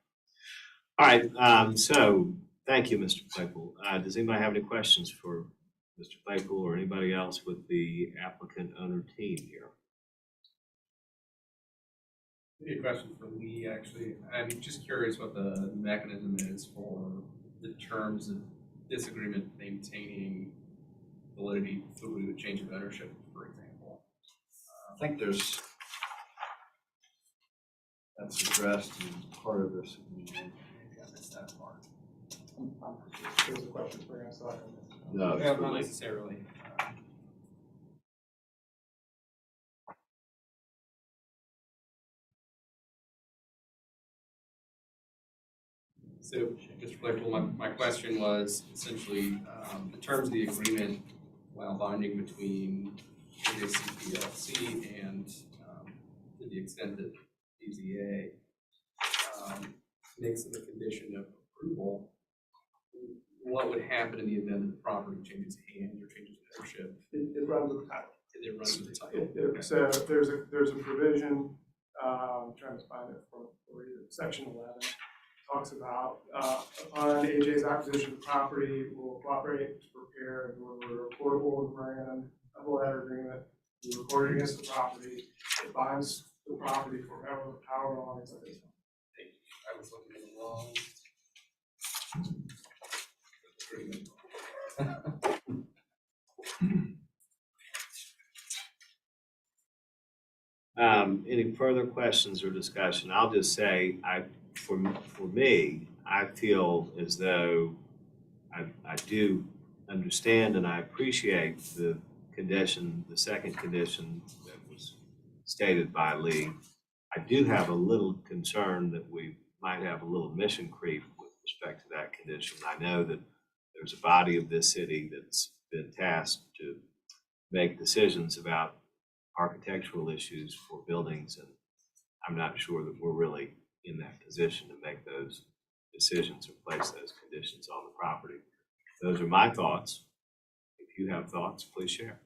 All right, so thank you, Mr. Claypool. Does anybody have any questions for Mr. Claypool or anybody else with the applicant owner team here?
Maybe a question for Lee, actually. I'm just curious what the mechanism is for the terms of this agreement maintaining validity through a change of ownership, for example.
I think that's addressed in part of this agreement.
Maybe I missed that part.
There's a question for us.
No,
Yeah,
it's
not
really,
necessarily. So, Mr. Claypool, my question was essentially, the terms of the agreement, while binding between BZA-Z PLC and, to the extent that BZA, makes it a condition of approval, what would happen in the event that the property changes hands or changes ownership?
It runs with the title.
It runs with the title.
So there's a provision, I'm trying to find it for you, section 11, talks about, upon AJ's acquisition of the property, will cooperate to prepare and deliver a recordable memorandum of a letter agreement, be recorded against the property, it binds the property forever, however long it's like.
I was looking at the wrong.
Any further questions or discussion? I'll just say, for me, I feel as though I do understand and I appreciate the condition, the second condition that was stated by Lee. I do have a little concern that we might have a little mission creep with respect to that condition. I know that there's a body of this city that's been tasked to make decisions about architectural issues for buildings, and I'm not sure that we're really in that position to make those decisions or place those conditions on the property. Those are my thoughts. If you have thoughts, please share.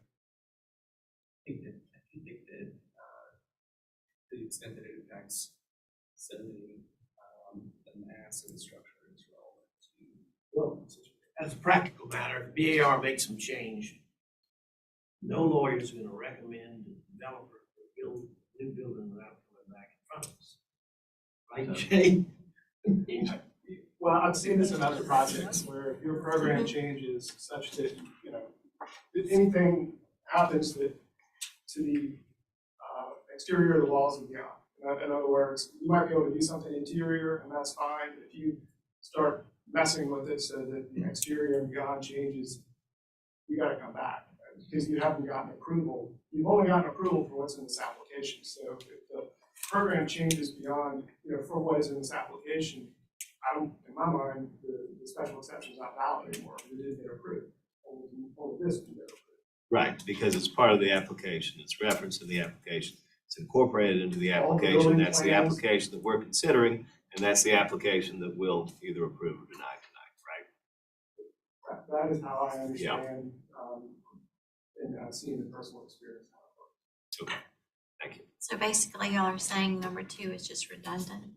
I think that to the extent that it impacts sediment, the mass and the structure is relevant to.
As a practical matter, if BAR makes some change, no lawyer's gonna recommend the developer to build a new building without coming back in front of us. Right, Jay?
Well, I've seen this in other projects where if your program changes such that, if anything happens that to the exterior of the walls and beyond. In other words, you might be able to do something interior and that's fine. If you start messing with it so that the exterior and beyond changes, you gotta come back because you haven't gotten approval. You've only gotten approval for what's in this application. So if the program changes beyond, for what is in this application, in my mind, the special exception is not valid anymore. It didn't get approved. Only this didn't get approved.
Right, because it's part of the application. It's referenced in the application. It's incorporated into the
All the
application.
building
That's the
plans.
application that we're considering, and that's the application that we'll either approve or deny tonight, right?
That is how I understand, and seeing the personal experience how it works.
Okay, thank you.
So basically, y'all are saying number 2 is just redundant.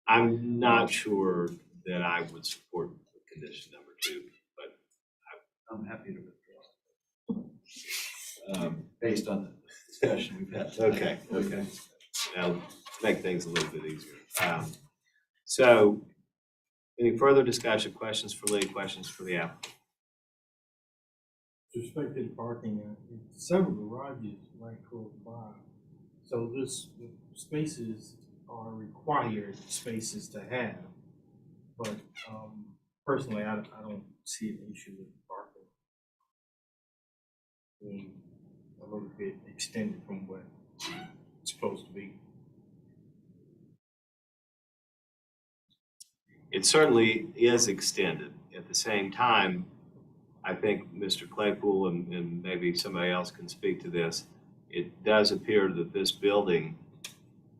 I'm not sure that I would support condition number 2, but
I'm happy to withdraw. Based on the discussion we've had.
Okay. Now, make things a little bit easier. So, any further discussion, questions for Lee, questions for the applicant?
With respect to the parking, several garages right close by. So this spaces are required spaces to have. But personally, I don't see an issue with parking. A little bit extended from what it's supposed to be.
it certainly is extended. At the same time, I think Mr. Claypool and maybe somebody else can speak to this. It does appear that this building,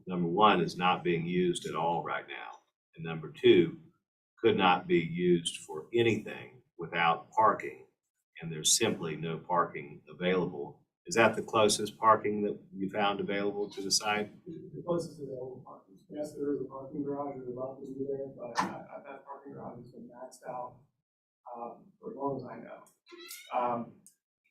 number one, is not being used at all right now. And number two, could not be used for anything without parking. And there's simply no parking available. Is that the closest parking that you found available to the site?
The closest available parking. Yes, there is a parking garage, we would love to be there, but that parking garage has been maxed out for as long as I know.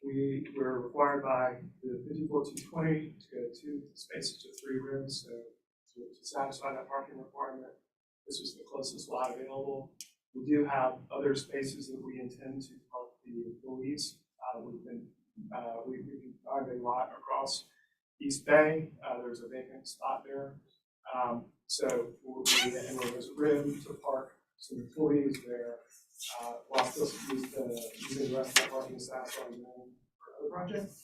We were required by the 54-220 to go 2 spaces to 3 rooms, so to satisfy that parking requirement, this was the closest lot available. We do have other spaces that we intend to park the employees. We can find a lot across East Bay. There's a vacant spot there. So there's room to park some employees there while still using the rest of that parking to satisfy the demand for other projects.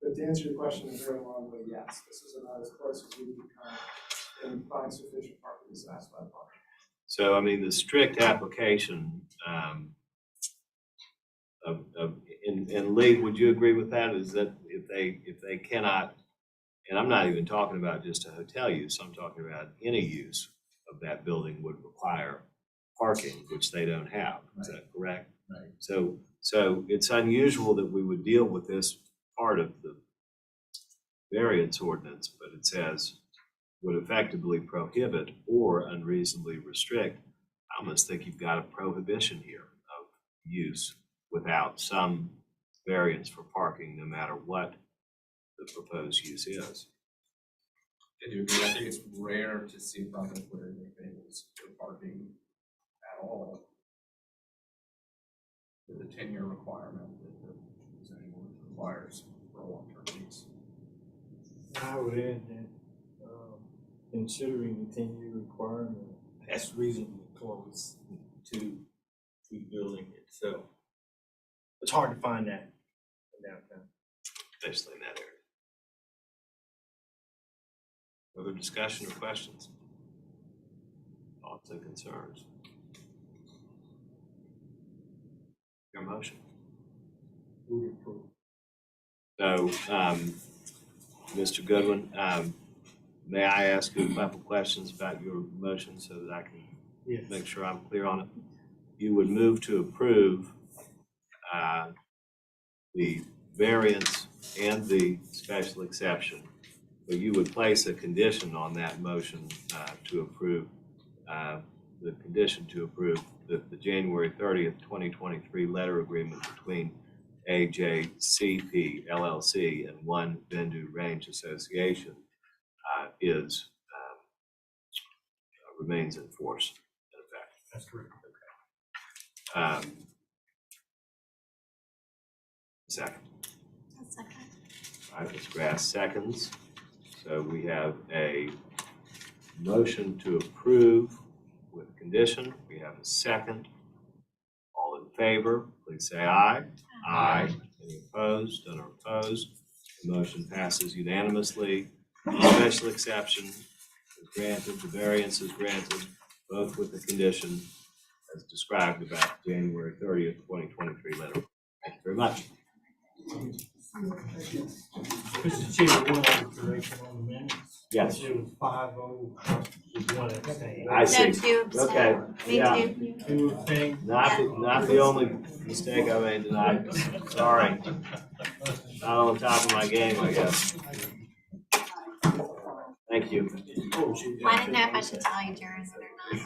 But to answer your question in a very long way, yes, this is about as close as we can come and find sufficient parking to satisfy the parking.
So, I mean, the strict application and Lee, would you agree with that? Is that if they cannot, and I'm not even talking about just a hotel use, I'm talking about any use of that building would require parking, which they don't have. Is that correct?
Right.
So it's unusual that we would deal with this part of the variance ordinance, but it says would effectively prohibit or unreasonably restrict. I almost think you've got a prohibition here of use without some variance for parking, no matter what the proposed use is.
I do agree. I think it's rare to see a project where they use parking at all with the 10-year requirement that the zoning ordinance requires for a long-term lease.
I would add that, considering the 10-year requirement, that's reasonably close to the building itself. It's hard to find that in downtown.
Especially in that area. Other discussion or questions? Thoughts and concerns? Your motion.
Move approve.
So, Mr. Goodwin, may I ask you a couple questions about your motion so that I can
Yes.
make sure I'm clear on it? You would move to approve the variance and the special exception, but you would place a condition on that motion to approve, the condition to approve the January 30th, 2023 letter agreement between AJCP LLC and One Bendu Range Association is remains in force in effect.
That's correct.
Second.
A second.
All right, Ms. Grass seconds. So we have a motion to approve with condition. We have a second. All in favor, please say aye. Aye. Any opposed? None are opposed. The motion passes unanimously. The special exception is granted, the variance is granted, both with the condition as described about January 30th, 2023 letter. Thank you very much.
Mr. Chair, one other correction on the minutes.
Yes.
It was 5-0 with one abstain.
I see.
No, two abstain.
Okay.
Me
Yeah.
too.
Two abstain.
Not the only mistake I made tonight. Sorry. Not on the top of my game, I guess. Thank you.
Well, I didn't know if I should tell you, Jared,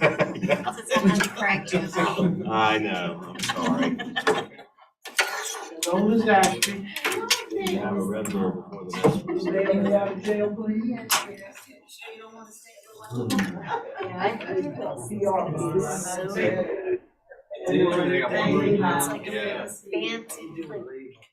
or not. Because it's something to correct you about.
I know, I'm sorry.
Don't lose Ashby.
You have a red door before the next one.
Stay out of jail, please.
Anything I want to
It's like a
yeah.
fancy, like